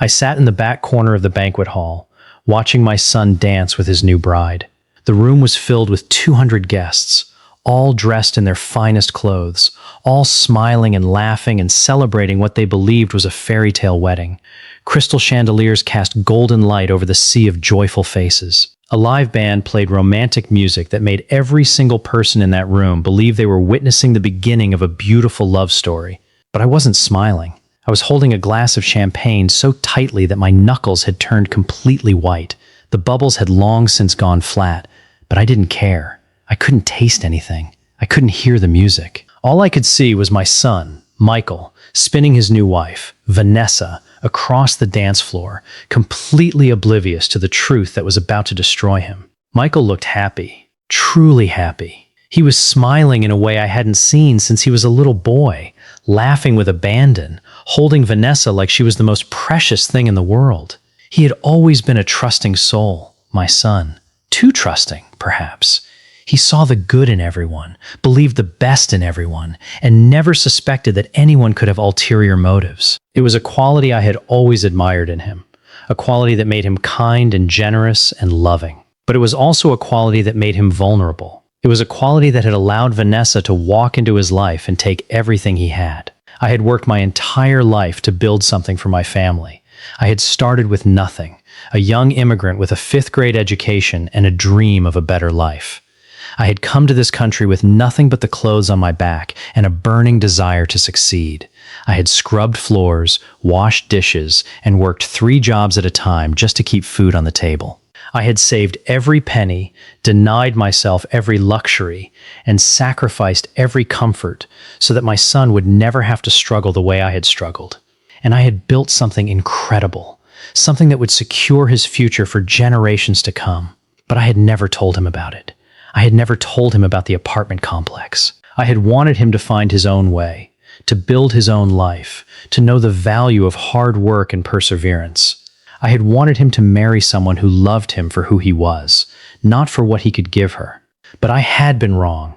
I sat in the back corner of the banquet hall, watching my son dance with his new bride. The room was filled with 200 guests, all dressed in their finest clothes, all smiling and laughing and celebrating what they believed was a fairy tale wedding. Crystal chandeliers cast golden light over the sea of joyful faces. A live band played romantic music that made every single person in that room believe they were witnessing the beginning of a beautiful love story. But I wasn't smiling. I was holding a glass of champagne so tightly that my knuckles had turned completely white. The bubbles had long since gone flat, but I didn't care. I couldn't taste anything. I couldn't hear the music. All I could see was my son, Michael, spinning his new wife, Vanessa, across the dance floor, completely oblivious to the truth that was about to destroy him. Michael looked happy, truly happy. He was smiling in a way I hadn't seen since he was a little boy, laughing with abandon, holding Vanessa like she was the most precious thing in the world. He had always been a trusting soul, my son. Too trusting, perhaps. He saw the good in everyone, believed the best in everyone, and never suspected that anyone could have ulterior motives. It was a quality I had always admired in him, a quality that made him kind and generous and loving. But it was also a quality that made him vulnerable. It was a quality that had allowed Vanessa to walk into his life and take everything he had. I had worked my entire life to build something for my family. I had started with nothing, a young immigrant with a 5th grade education and a dream of a better life. I had come to this country with nothing but the clothes on my back and a burning desire to succeed. I had scrubbed floors, washed dishes, and worked 3 jobs at a time just to keep food on the table. I had saved every penny, denied myself every luxury, and sacrificed every comfort so that my son would never have to struggle the way I had struggled. And I had built something incredible, something that would secure his future for generations to come. But I had never told him about it. I had never told him about the apartment complex. I had wanted him to find his own way, to build his own life, to know the value of hard work and perseverance. I had wanted him to marry someone who loved him for who he was, not for what he could give her. But I had been wrong.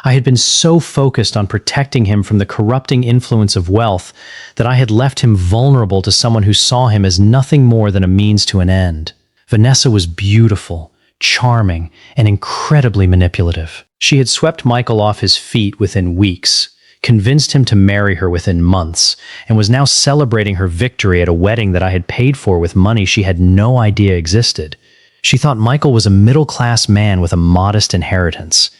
I had been so focused on protecting him from the corrupting influence of wealth that I had left him vulnerable to someone who saw him as nothing more than a means to an end. Vanessa was beautiful, charming, and incredibly manipulative. She had swept Michael off his feet within weeks, convinced him to marry her within months, and was now celebrating her victory at a wedding that I had paid for with money she had no idea existed. She thought Michael was a middle-class man with a modest inheritance.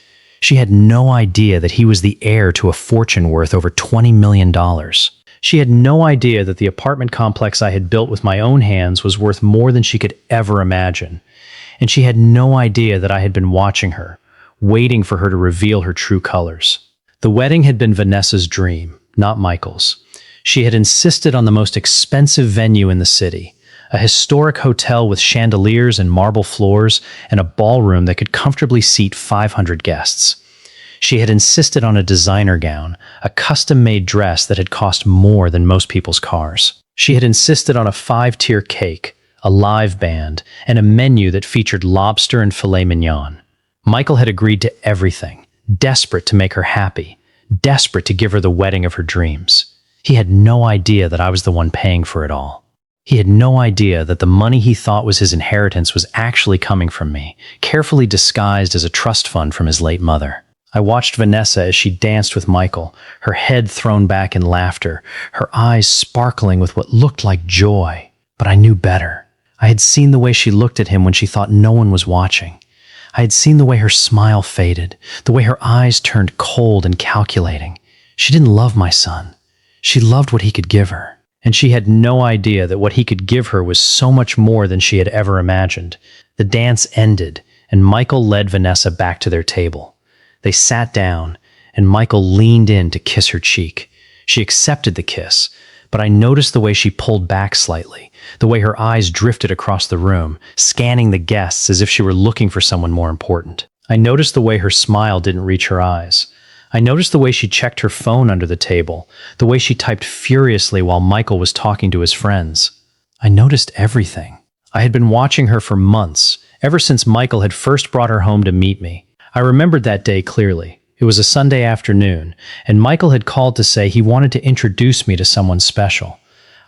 She had no idea that he was the heir to a fortune worth over $20 million. She had no idea that the apartment complex I had built with my own hands was worth more than she could ever imagine. And she had no idea that I had been watching her, waiting for her to reveal her true colors. The wedding had been Vanessa's dream, not Michael's. She had insisted on the most expensive venue in the city, a historic hotel with chandeliers and marble floors and a ballroom that could comfortably seat 500 guests. She had insisted on a designer gown, a custom-made dress that had cost more than most people's cars. She had insisted on a 5-tier cake, a live band, and a menu that featured lobster and filet mignon. Michael had agreed to everything, desperate to make her happy, desperate to give her the wedding of her dreams. He had no idea that I was the one paying for it all. He had no idea that the money he thought was his inheritance was actually coming from me, carefully disguised as a trust fund from his late mother. I watched Vanessa as she danced with Michael, her head thrown back in laughter, her eyes sparkling with what looked like joy. But I knew better. I had seen the way she looked at him when she thought no one was watching. I had seen the way her smile faded, the way her eyes turned cold and calculating. She didn't love my son. She loved what he could give her. And she had no idea that what he could give her was so much more than she had ever imagined. The dance ended, and Michael led Vanessa back to their table. They sat down, and Michael leaned in to kiss her cheek. She accepted the kiss, but I noticed the way she pulled back slightly, the way her eyes drifted across the room, scanning the guests as if she were looking for someone more important. I noticed the way her smile didn't reach her eyes. I noticed the way she checked her phone under the table, the way she typed furiously while Michael was talking to his friends. I noticed everything. I had been watching her for months, ever since Michael had first brought her home to meet me. I remembered that day clearly. It was a Sunday afternoon, and Michael had called to say he wanted to introduce me to someone special.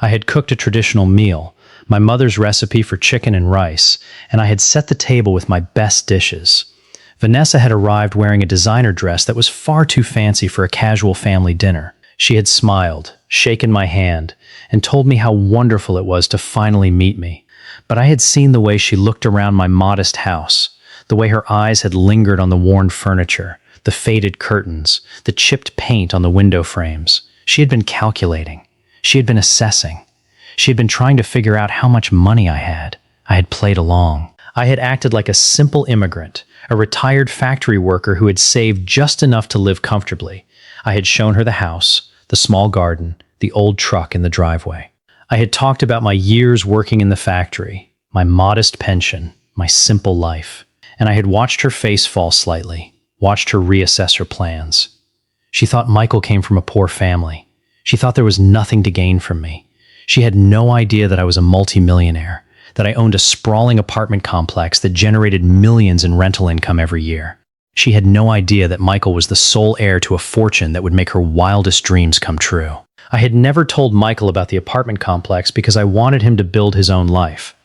I had cooked a traditional meal, my mother's recipe for chicken and rice, and I had set the table with my best dishes. Vanessa had arrived wearing a designer dress that was far too fancy for a casual family dinner. She had smiled, shaken my hand, and told me how wonderful it was to finally meet me. But I had seen the way she looked around my modest house, the way her eyes had lingered on the worn furniture, the faded curtains, the chipped paint on the window frames. She had been calculating. She had been assessing. She had been trying to figure out how much money I had. I had played along. I had acted like a simple immigrant, a retired factory worker who had saved just enough to live comfortably. I had shown her the house, the small garden, the old truck in the driveway. I had talked about my years working in the factory, my modest pension, my simple life, and I had watched her face fall slightly, watched her reassess her plans. She thought Michael came from a poor family. She thought there was nothing to gain from me. She had no idea that I was a multimillionaire, that I owned a sprawling apartment complex that generated millions in rental income every year. She had no idea that Michael was the sole heir to a fortune that would make her wildest dreams come true. I had never told Michael about the apartment complex because I wanted him to build his own life.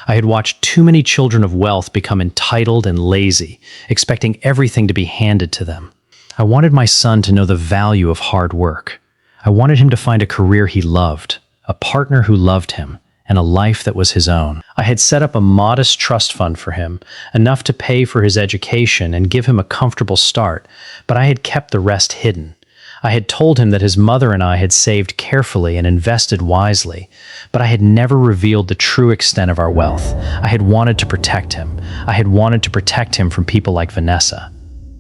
I had watched too many children of wealth become entitled and lazy, expecting everything to be handed to them. I wanted my son to know the value of hard work. I wanted him to find a career he loved, a partner who loved him, and a life that was his own. I had set up a modest trust fund for him, enough to pay for his education and give him a comfortable start, but I had kept the rest hidden. I had told him that his mother and I had saved carefully and invested wisely, but I had never revealed the true extent of our wealth. I had wanted to protect him. I had wanted to protect him from people like Vanessa,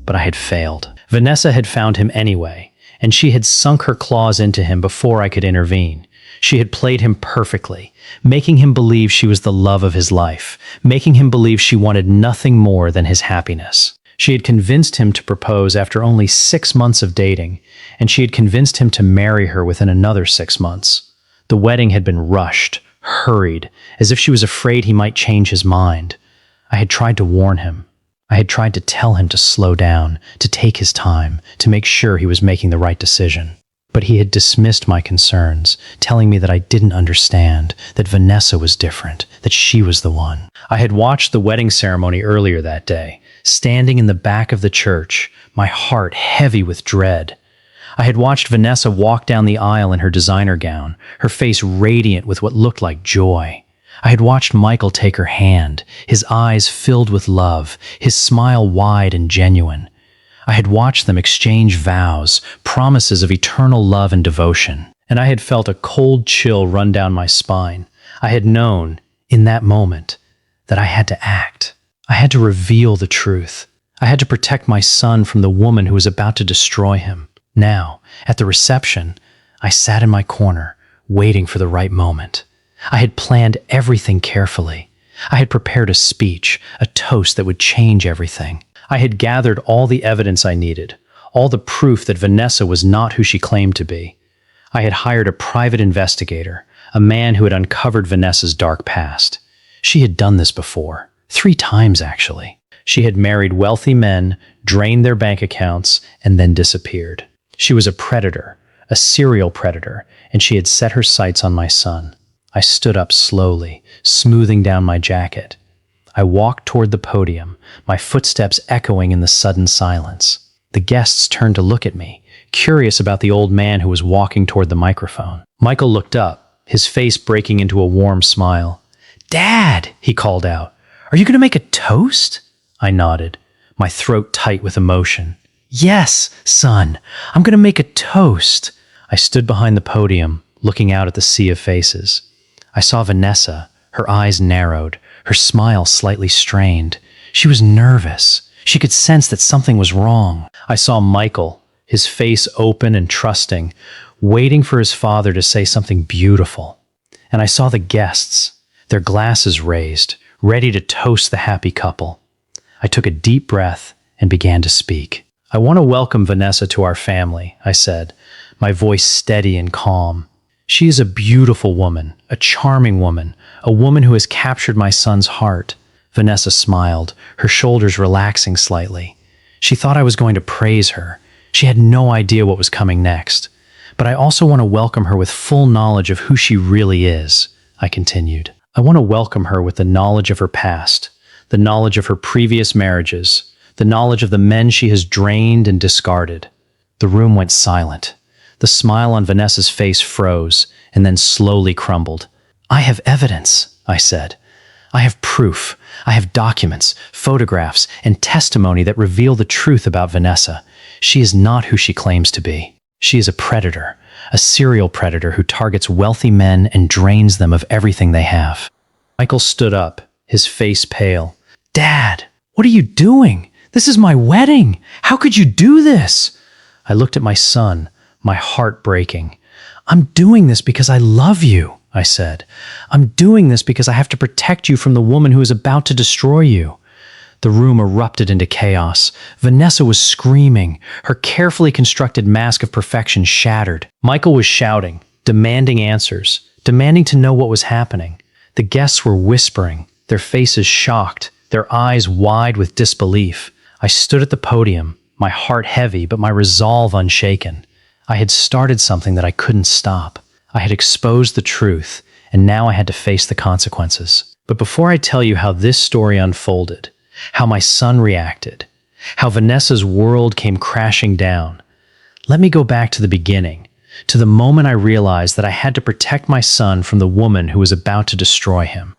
but I had failed. Vanessa had found him anyway, and she had sunk her claws into him before I could intervene. She had played him perfectly, making him believe she was the love of his life, making him believe she wanted nothing more than his happiness. She had convinced him to propose after only 6 months of dating, and she had convinced him to marry her within another 6 months. The wedding had been rushed, hurried, as if she was afraid he might change his mind. I had tried to warn him. I had tried to tell him to slow down, to take his time, to make sure he was making the right decision. But he had dismissed my concerns, telling me that I didn't understand, that Vanessa was different, that she was the one. I had watched the wedding ceremony earlier that day, standing in the back of the church, my heart heavy with dread. I had watched Vanessa walk down the aisle in her designer gown, her face radiant with what looked like joy. I had watched Michael take her hand, his eyes filled with love, his smile wide and genuine. I had watched them exchange vows, promises of eternal love and devotion, and I had felt a cold chill run down my spine. I had known, in that moment, that I had to act. I had to reveal the truth. I had to protect my son from the woman who was about to destroy him. Now, at the reception, I sat in my corner, waiting for the right moment. I had planned everything carefully. I had prepared a speech, a toast that would change everything. I had gathered all the evidence I needed, all the proof that Vanessa was not who she claimed to be. I had hired a private investigator, a man who had uncovered Vanessa's dark past. She had done this before, 3 times actually. She had married wealthy men, drained their bank accounts, and then disappeared. She was a predator, a serial predator, and she had set her sights on my son. I stood up slowly, smoothing down my jacket. I walked toward the podium, my footsteps echoing in the sudden silence. The guests turned to look at me, curious about the old man who was walking toward the microphone. Michael looked up, his face breaking into a warm smile. "Dad," he called out, "are you going to make a toast?" I nodded, my throat tight with emotion. "Yes, son, I'm going to make a toast." I stood behind the podium, looking out at the sea of faces. I saw Vanessa, her eyes narrowed, her smile slightly strained. She was nervous. She could sense that something was wrong. I saw Michael, his face open and trusting, waiting for his father to say something beautiful. And I saw the guests, their glasses raised, ready to toast the happy couple. I took a deep breath and began to speak. "I want to welcome Vanessa to our family," I said, my voice steady and calm. "She is a beautiful woman, a charming woman, a woman who has captured my son's heart." Vanessa smiled, her shoulders relaxing slightly. She thought I was going to praise her. She had no idea what was coming next. But I also want to welcome her with full knowledge of who she really is, I continued. I want to welcome her with the knowledge of her past, the knowledge of her previous marriages, the knowledge of the men she has drained and discarded. The room went silent. The smile on Vanessa's face froze and then slowly crumbled. I have evidence, I said. I have proof. I have documents, photographs, and testimony that reveal the truth about Vanessa. She is not who she claims to be. She is a predator, a serial predator who targets wealthy men and drains them of everything they have. Michael stood up, his face pale. Dad, what are you doing? This is my wedding. How could you do this? I looked at my son, my heart breaking. I'm doing this because I love you, I said. I'm doing this because I have to protect you from the woman who is about to destroy you. The room erupted into chaos. Vanessa was screaming. Her carefully constructed mask of perfection shattered. Michael was shouting, demanding answers, demanding to know what was happening. The guests were whispering, their faces shocked, their eyes wide with disbelief. I stood at the podium, my heart heavy but my resolve unshaken. I had started something that I couldn't stop. I had exposed the truth, and now I had to face the consequences. But before I tell you how this story unfolded, how my son reacted, how Vanessa's world came crashing down, let me go back to the beginning, to the moment I realized that I had to protect my son from the woman who was about to destroy him.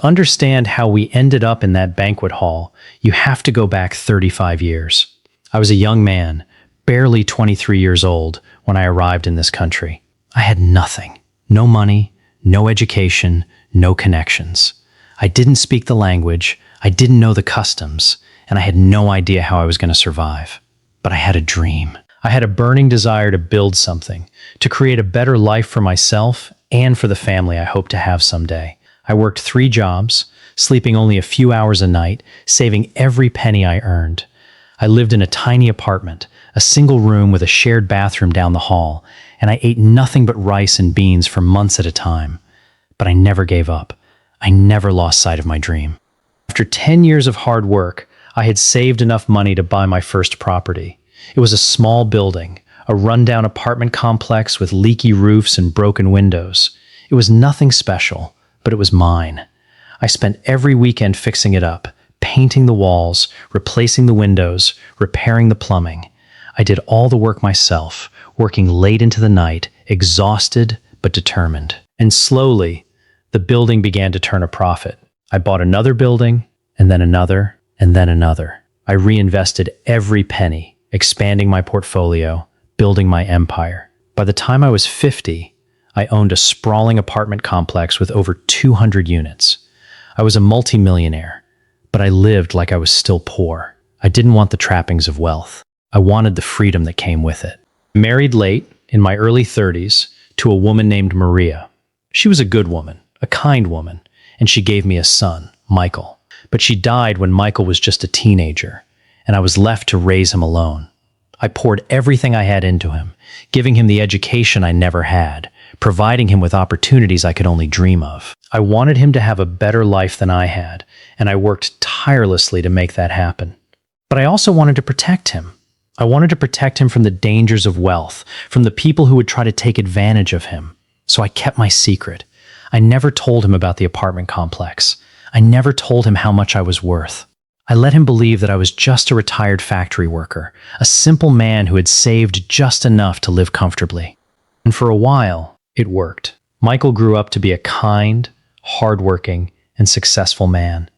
Understand how we ended up in that banquet hall, you have to go back 35 years. I was a young man, barely 23 years old, when I arrived in this country. I had nothing. No money, no education, no connections. I didn't speak the language, I didn't know the customs, and I had no idea how I was going to survive. But I had a dream. I had a burning desire to build something, to create a better life for myself and for the family I hope to have someday. I worked 3 jobs, sleeping only a few hours a night, saving every penny I earned. I lived in a tiny apartment, a single room with a shared bathroom down the hall, and I ate nothing but rice and beans for months at a time. But I never gave up. I never lost sight of my dream. After 10 years of hard work, I had saved enough money to buy my first property. It was a small building, a rundown apartment complex with leaky roofs and broken windows. It was nothing special, but it was mine. I spent every weekend fixing it up, painting the walls, replacing the windows, repairing the plumbing. I did all the work myself, working late into the night, exhausted but determined. And slowly, the building began to turn a profit. I bought another building, and then another, and then another. I reinvested every penny, expanding my portfolio, building my empire. By the time I was 50, I owned a sprawling apartment complex with over 200 units. I was a multimillionaire, but I lived like I was still poor. I didn't want the trappings of wealth. I wanted the freedom that came with it. Married late, in my early 30s, to a woman named Maria. She was a good woman, a kind woman, and she gave me a son, Michael. But she died when Michael was just a teenager, and I was left to raise him alone. I poured everything I had into him, giving him the education I never had, providing him with opportunities I could only dream of. I wanted him to have a better life than I had, and I worked tirelessly to make that happen. But I also wanted to protect him. I wanted to protect him from the dangers of wealth, from the people who would try to take advantage of him. So I kept my secret. I never told him about the apartment complex. I never told him how much I was worth. I let him believe that I was just a retired factory worker, a simple man who had saved just enough to live comfortably. And for a while, it worked. Michael grew up to be a kind, hardworking, and successful man.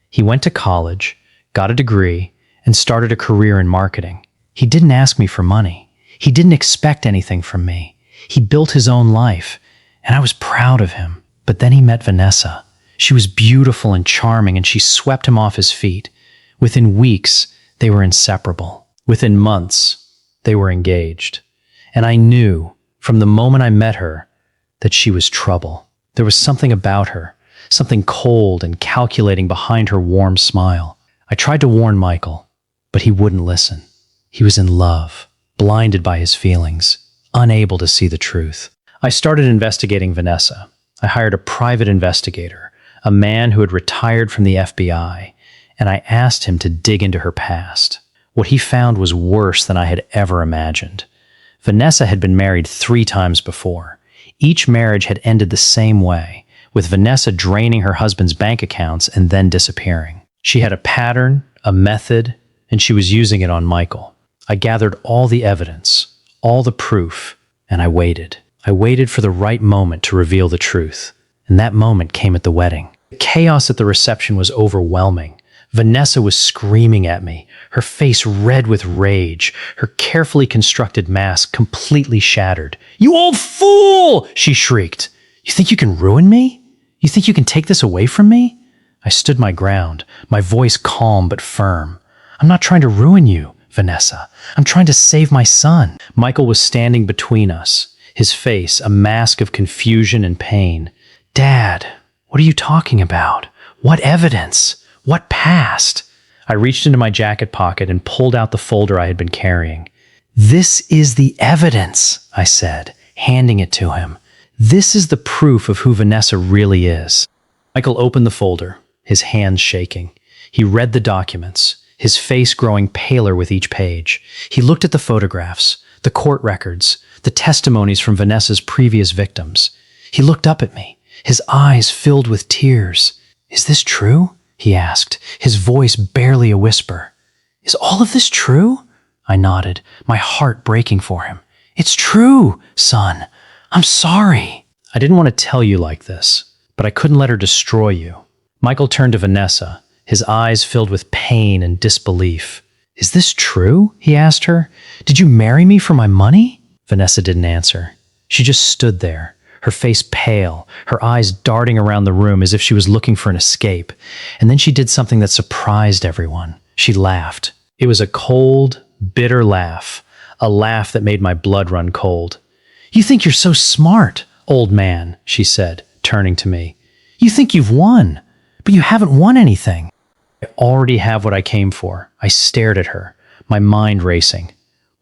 He went to college, got a degree, and started a career in marketing. He didn't ask me for money. He didn't expect anything from me. He built his own life, and I was proud of him. But then he met Vanessa. She was beautiful and charming, and she swept him off his feet. Within weeks, they were inseparable. Within months, they were engaged. And I knew, from the moment I met her, that she was trouble. There was something about her, something cold and calculating behind her warm smile. I tried to warn Michael, but he wouldn't listen. He was in love, blinded by his feelings, unable to see the truth. I started investigating Vanessa. I hired a private investigator, a man who had retired from the FBI, and I asked him to dig into her past. What he found was worse than I had ever imagined. Vanessa had been married 3 times before. Each marriage had ended the same way, with Vanessa draining her husband's bank accounts and then disappearing. She had a pattern, a method, and she was using it on Michael. I gathered all the evidence, all the proof, and I waited. I waited for the right moment to reveal the truth, and that moment came at the wedding. The chaos at the reception was overwhelming. Vanessa was screaming at me, her face red with rage, her carefully constructed mask completely shattered. "You old fool!" she shrieked. "You think you can ruin me? You think you can take this away from me?" I stood my ground, my voice calm but firm. "I'm not trying to ruin you, Vanessa. I'm trying to save my son." Michael was standing between us, his face a mask of confusion and pain. "Dad, what are you talking about? What evidence? What past?" I reached into my jacket pocket and pulled out the folder I had been carrying. "This is the evidence," I said, handing it to him. "This is the proof of who Vanessa really is." Michael opened the folder, his hands shaking. He read the documents, his face growing paler with each page. He looked at the photographs, the court records, the testimonies from Vanessa's previous victims. He looked up at me, his eyes filled with tears. "Is this true?" he asked, his voice barely a whisper. "Is all of this true?" I nodded, my heart breaking for him. "It's true, son. I'm sorry." I didn't want to tell you like this, but I couldn't let her destroy you. Michael turned to Vanessa, his eyes filled with pain and disbelief. "Is this true?" he asked her. "Did you marry me for my money?" Vanessa didn't answer. She just stood there, her face pale, her eyes darting around the room as if she was looking for an escape. And then she did something that surprised everyone. She laughed. It was a cold, bitter laugh, a laugh that made my blood run cold. "You think you're so smart, old man," she said, turning to me. "You think you've won, but you haven't won anything." "I already have what I came for." I stared at her, my mind racing.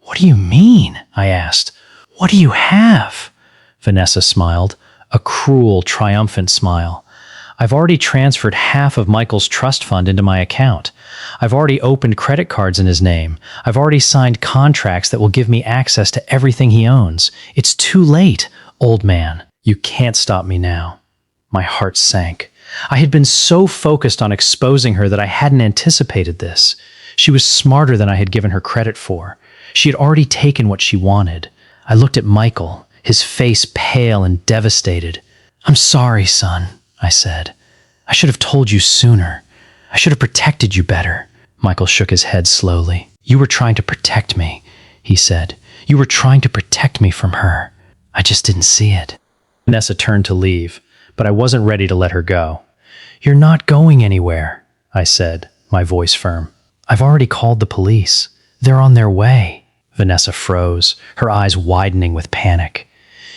"What do you mean?" I asked. "What do you have?" Vanessa smiled, a cruel, triumphant smile. "I've already transferred half of Michael's trust fund into my account. I've already opened credit cards in his name. I've already signed contracts that will give me access to everything he owns. It's too late, old man. You can't stop me now." My heart sank. I had been so focused on exposing her that I hadn't anticipated this. She was smarter than I had given her credit for. She had already taken what she wanted. I looked at Michael, his face pale and devastated. "I'm sorry, son," I said. "I should have told you sooner. I should have protected you better." Michael shook his head slowly. "You were trying to protect me," he said. "You were trying to protect me from her. I just didn't see it." Vanessa turned to leave, but I wasn't ready to let her go. "You're not going anywhere," I said, my voice firm. "I've already called the police. They're on their way." Vanessa froze, her eyes widening with panic.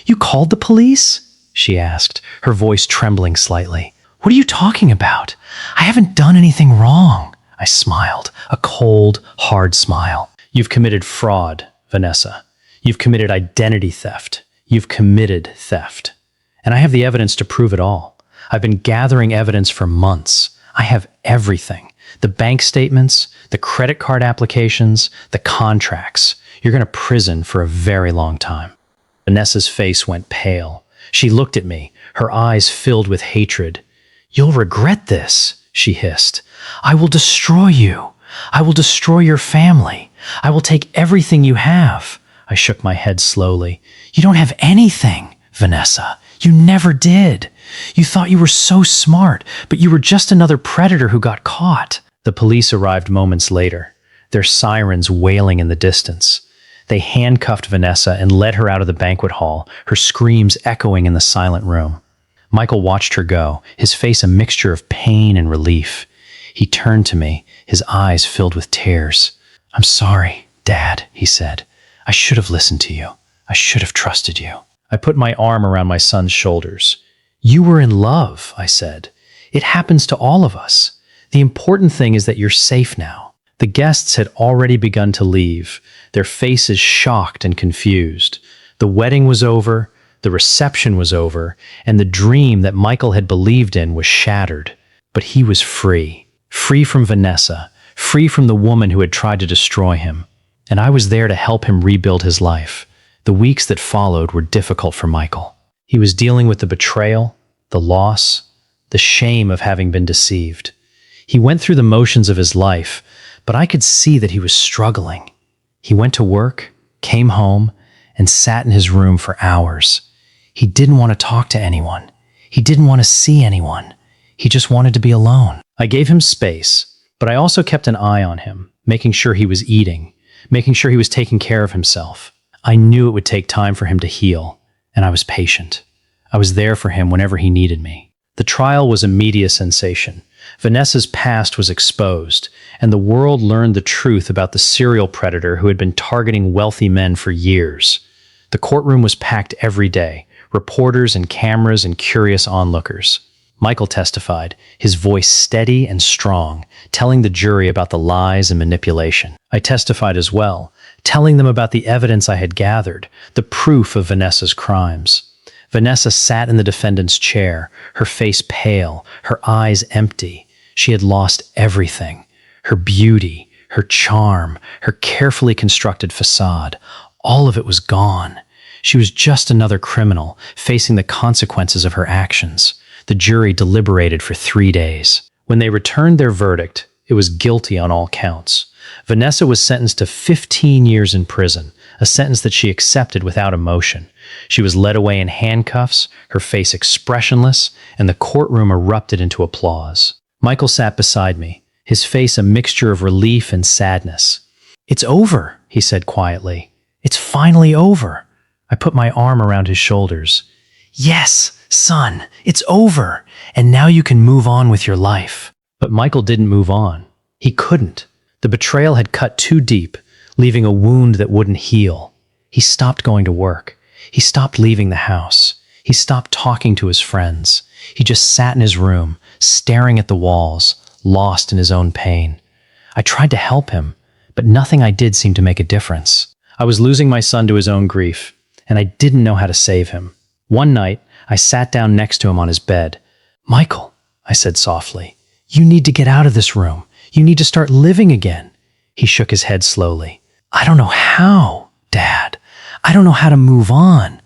"You called the police?" she asked, her voice trembling slightly. "What are you talking about? I haven't done anything wrong." I smiled, a cold, hard smile. "You've committed fraud, Vanessa. You've committed identity theft. You've committed theft. And I have the evidence to prove it all. I've been gathering evidence for months. I have everything. The bank statements, the credit card applications, the contracts. You're going to prison for a very long time." Vanessa's face went pale. She looked at me, her eyes filled with hatred. "You'll regret this," she hissed. "I will destroy you. I will destroy your family. I will take everything you have." I shook my head slowly. "You don't have anything, Vanessa. You never did. You thought you were so smart, but you were just another predator who got caught." The police arrived moments later, their sirens wailing in the distance. They handcuffed Vanessa and led her out of the banquet hall, her screams echoing in the silent room. Michael watched her go, his face a mixture of pain and relief. He turned to me, his eyes filled with tears. "I'm sorry, Dad," he said. "I should have listened to you. I should have trusted you." I put my arm around my son's shoulders. "You were in love," I said. "It happens to all of us. The important thing is that you're safe now." The guests had already begun to leave, their faces shocked and confused. The wedding was over, the reception was over, and the dream that Michael had believed in was shattered. But he was free. Free from Vanessa, free from the woman who had tried to destroy him. And I was there to help him rebuild his life, The weeks that followed were difficult for Michael. He was dealing with the betrayal, the loss, the shame of having been deceived. He went through the motions of his life, but I could see that he was struggling. He went to work, came home, and sat in his room for hours. He didn't want to talk to anyone. He didn't want to see anyone. He just wanted to be alone. I gave him space, but I also kept an eye on him, making sure he was eating, making sure he was taking care of himself. I knew it would take time for him to heal, and I was patient. I was there for him whenever he needed me. The trial was a media sensation. Vanessa's past was exposed, and the world learned the truth about the serial predator who had been targeting wealthy men for years. The courtroom was packed every day, reporters and cameras and curious onlookers. Michael testified, his voice steady and strong, telling the jury about the lies and manipulation. I testified as well, telling them about the evidence I had gathered, the proof of Vanessa's crimes. Vanessa sat in the defendant's chair, her face pale, her eyes empty. She had lost everything. Her beauty, her charm, her carefully constructed facade. All of it was gone. She was just another criminal, facing the consequences of her actions. The jury deliberated for 3 days. When they returned their verdict, it was guilty on all counts. Vanessa was sentenced to 15 years in prison, a sentence that she accepted without emotion. She was led away in handcuffs, her face expressionless, and the courtroom erupted into applause. Michael sat beside me, his face a mixture of relief and sadness. "It's over," he said quietly. "It's finally over." I put my arm around his shoulders. "Yes, son, it's over, and now you can move on with your life." But Michael didn't move on. He couldn't. The betrayal had cut too deep, leaving a wound that wouldn't heal. He stopped going to work. He stopped leaving the house. He stopped talking to his friends. He just sat in his room, staring at the walls, lost in his own pain. I tried to help him, but nothing I did seemed to make a difference. I was losing my son to his own grief, and I didn't know how to save him. One night, I sat down next to him on his bed. "Michael," I said softly, "you need to get out of this room. You need to start living again." He shook his head slowly. "I don't know how, Dad. I don't know how to move on.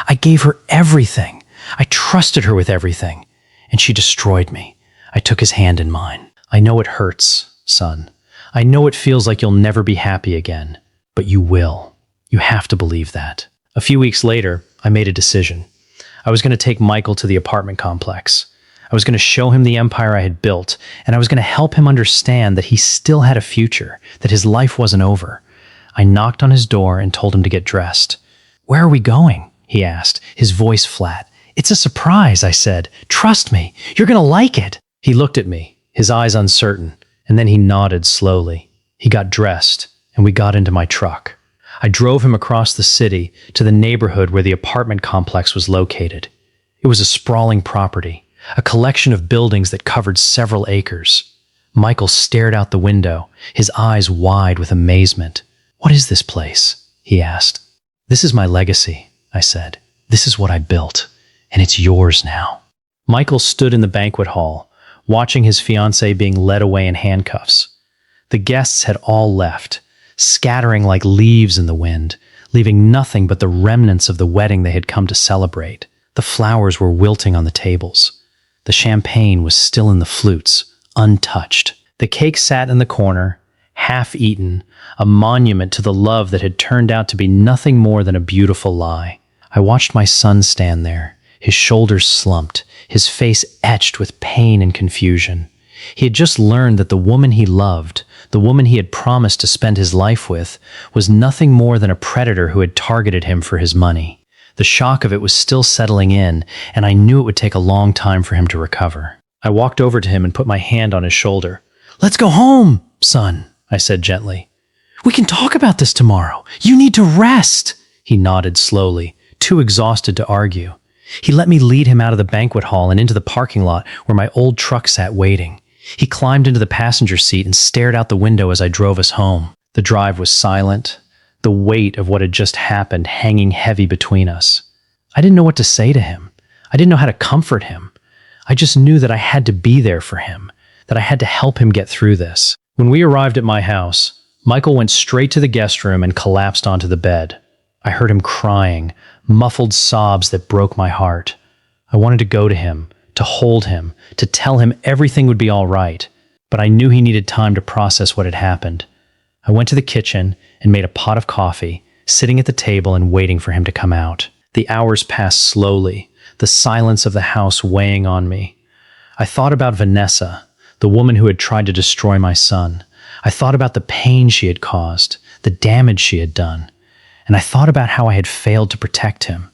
I gave her everything. I trusted her with everything, and she destroyed me." I took his hand in mine. "I know it hurts, son. I know it feels like you'll never be happy again, but you will. You have to believe that." A few weeks later, I made a decision. I was going to take Michael to the apartment complex. I was going to show him the empire I had built, and I was going to help him understand that he still had a future, that his life wasn't over. I knocked on his door and told him to get dressed. "Where are we going?" he asked, his voice flat. "It's a surprise," I said. "Trust me, you're going to like it." He looked at me, his eyes uncertain, and then he nodded slowly. He got dressed, and we got into my truck. I drove him across the city to the neighborhood where the apartment complex was located. It was a sprawling property, a collection of buildings that covered several acres. Michael stared out the window, his eyes wide with amazement. "What is this place?" he asked. "This is my legacy," I said. "This is what I built, and it's yours now." Michael stood in the banquet hall, watching his fiancée being led away in handcuffs. The guests had all left, scattering like leaves in the wind, leaving nothing but the remnants of the wedding they had come to celebrate. The flowers were wilting on the tables. The champagne was still in the flutes, untouched. The cake sat in the corner, half-eaten, a monument to the love that had turned out to be nothing more than a beautiful lie. I watched my son stand there, his shoulders slumped, his face etched with pain and confusion. He had just learned that the woman he loved, the woman he had promised to spend his life with, was nothing more than a predator who had targeted him for his money. The shock of it was still settling in, and I knew it would take a long time for him to recover. I walked over to him and put my hand on his shoulder. "Let's go home, son," I said gently. "We can talk about this tomorrow. You need to rest." He nodded slowly, too exhausted to argue. He let me lead him out of the banquet hall and into the parking lot where my old truck sat waiting. He climbed into the passenger seat and stared out the window as I drove us home. The drive was silent, the weight of what had just happened hanging heavy between us. I didn't know what to say to him. I didn't know how to comfort him. I just knew that I had to be there for him, that I had to help him get through this. When we arrived at my house, Michael went straight to the guest room and collapsed onto the bed. I heard him crying, muffled sobs that broke my heart. I wanted to go to him, to hold him, to tell him everything would be all right, but I knew he needed time to process what had happened. I went to the kitchen and made a pot of coffee, sitting at the table and waiting for him to come out. The hours passed slowly, the silence of the house weighing on me. I thought about Vanessa, the woman who had tried to destroy my son. I thought about the pain she had caused, the damage she had done, and I thought about how I had failed to protect him.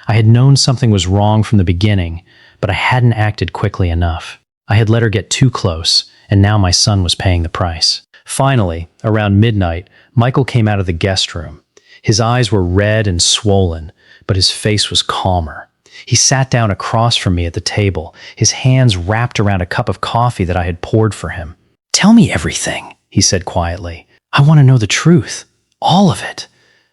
I had known something was wrong from the beginning, but I hadn't acted quickly enough. I had let her get too close, and now my son was paying the price. Finally, around midnight, Michael came out of the guest room. His eyes were red and swollen, but his face was calmer. He sat down across from me at the table, his hands wrapped around a cup of coffee that I had poured for him. "Tell me everything," he said quietly. "I want to know the truth. All of it."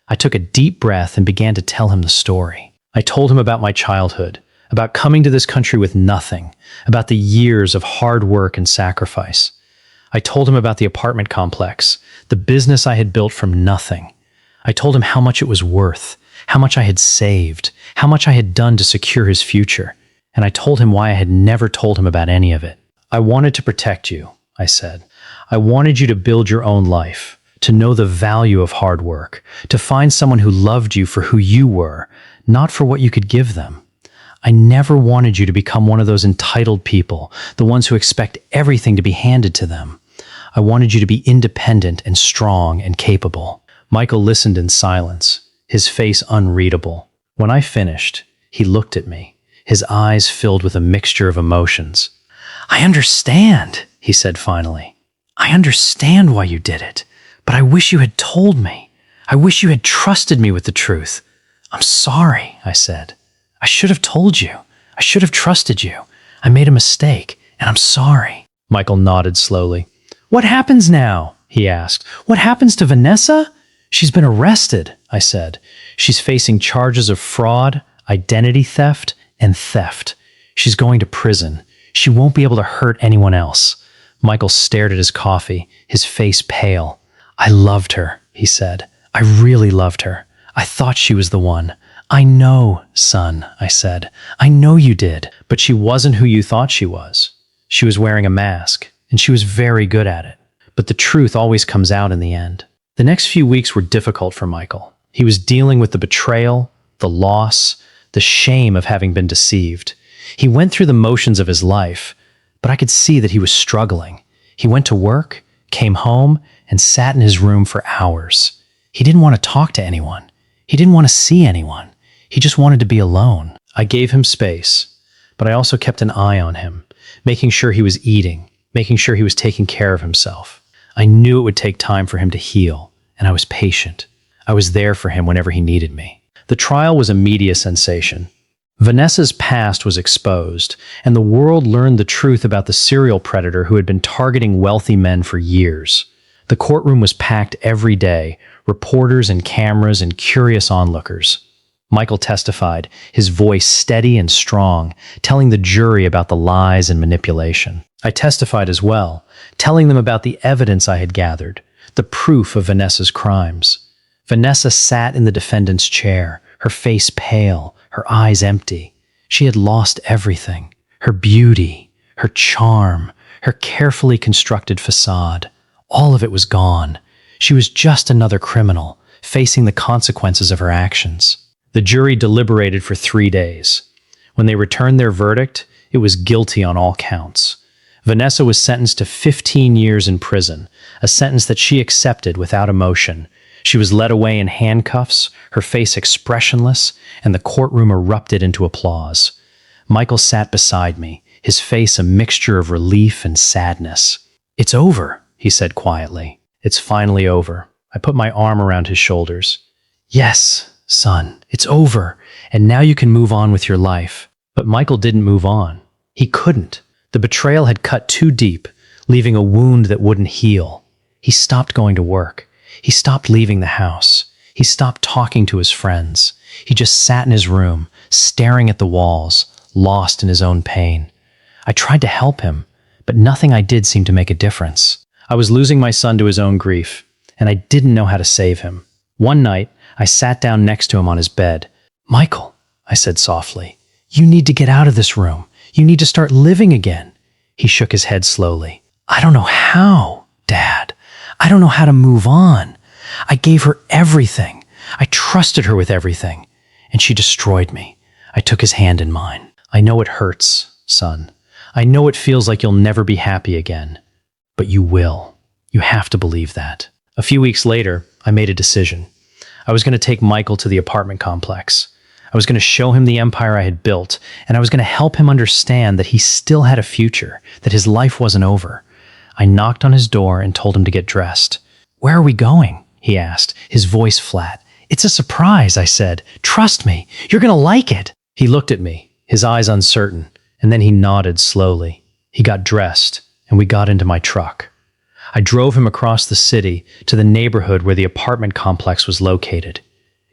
I took a deep breath and began to tell him the story. I told him about my childhood, about coming to this country with nothing, about the years of hard work and sacrifice. I told him about the apartment complex, the business I had built from nothing. I told him how much it was worth, how much I had saved, how much I had done to secure his future, and I told him why I had never told him about any of it. "I wanted to protect you," I said. "I wanted you to build your own life, to know the value of hard work, to find someone who loved you for who you were, not for what you could give them. I never wanted you to become one of those entitled people, the ones who expect everything to be handed to them. I wanted you to be independent and strong and capable." Michael listened in silence, his face unreadable. When I finished, he looked at me, his eyes filled with a mixture of emotions. "I understand," he said finally. "I understand why you did it, but I wish you had told me. I wish you had trusted me with the truth. I'm sorry," I said. "I should have told you. I should have trusted you. I made a mistake, and I'm sorry." Michael nodded slowly. "What happens now?" he asked. "What happens to Vanessa?" "She's been arrested," I said. "She's facing charges of fraud, identity theft, and theft. She's going to prison. She won't be able to hurt anyone else." Michael stared at his coffee, his face pale. "I loved her," he said. "I really loved her. I thought she was the one." "I know, son," I said. "I know you did, but she wasn't who you thought she was. She was wearing a mask, and she was very good at it. But the truth always comes out in the end." The next few weeks were difficult for Michael. He was dealing with the betrayal, the loss, the shame of having been deceived. He went through the motions of his life, but I could see that he was struggling. He went to work, came home, and sat in his room for hours. He didn't want to talk to anyone. He didn't want to see anyone. He just wanted to be alone. I gave him space, but I also kept an eye on him, making sure he was eating, making sure he was taking care of himself. I knew it would take time for him to heal, and I was patient. I was there for him whenever he needed me. The trial was a media sensation. Vanessa's past was exposed, and the world learned the truth about the serial predator who had been targeting wealthy men for years. The courtroom was packed every day, reporters and cameras and curious onlookers. Michael testified, his voice steady and strong, telling the jury about the lies and manipulation. I testified as well, telling them about the evidence I had gathered, the proof of Vanessa's crimes. Vanessa sat in the defendant's chair, her face pale, her eyes empty. She had lost everything: her beauty, her charm, her carefully constructed facade. All of it was gone. She was just another criminal, facing the consequences of her actions. The jury deliberated for 3 days. When they returned their verdict, it was guilty on all counts. Vanessa was sentenced to 15 years in prison, a sentence that she accepted without emotion. She was led away in handcuffs, her face expressionless, and the courtroom erupted into applause. Michael sat beside me, his face a mixture of relief and sadness. "It's over," he said quietly. "It's finally over." I put my arm around his shoulders. "Yes, son, it's over, and now you can move on with your life." But Michael didn't move on. He couldn't. The betrayal had cut too deep, leaving a wound that wouldn't heal. He stopped going to work. He stopped leaving the house. He stopped talking to his friends. He just sat in his room, staring at the walls, lost in his own pain. I tried to help him, but nothing I did seemed to make a difference. I was losing my son to his own grief, and I didn't know how to save him. One night, I sat down next to him on his bed. "Michael," I said softly, "you need to get out of this room. You need to start living again." He shook his head slowly. "I don't know how, Dad. I don't know how to move on. I gave her everything. I trusted her with everything. And she destroyed me." I took his hand in mine. "I know it hurts, son. I know it feels like you'll never be happy again. But you will. You have to believe that." A few weeks later, I made a decision. I was going to take Michael to the apartment complex. I was going to show him the empire I had built, and I was going to help him understand that he still had a future, that his life wasn't over. I knocked on his door and told him to get dressed. "Where are we going?" he asked, his voice flat. "It's a surprise," I said. "Trust me, you're going to like it." He looked at me, his eyes uncertain, and then he nodded slowly. He got dressed, and we got into my truck. I drove him across the city to the neighborhood where the apartment complex was located.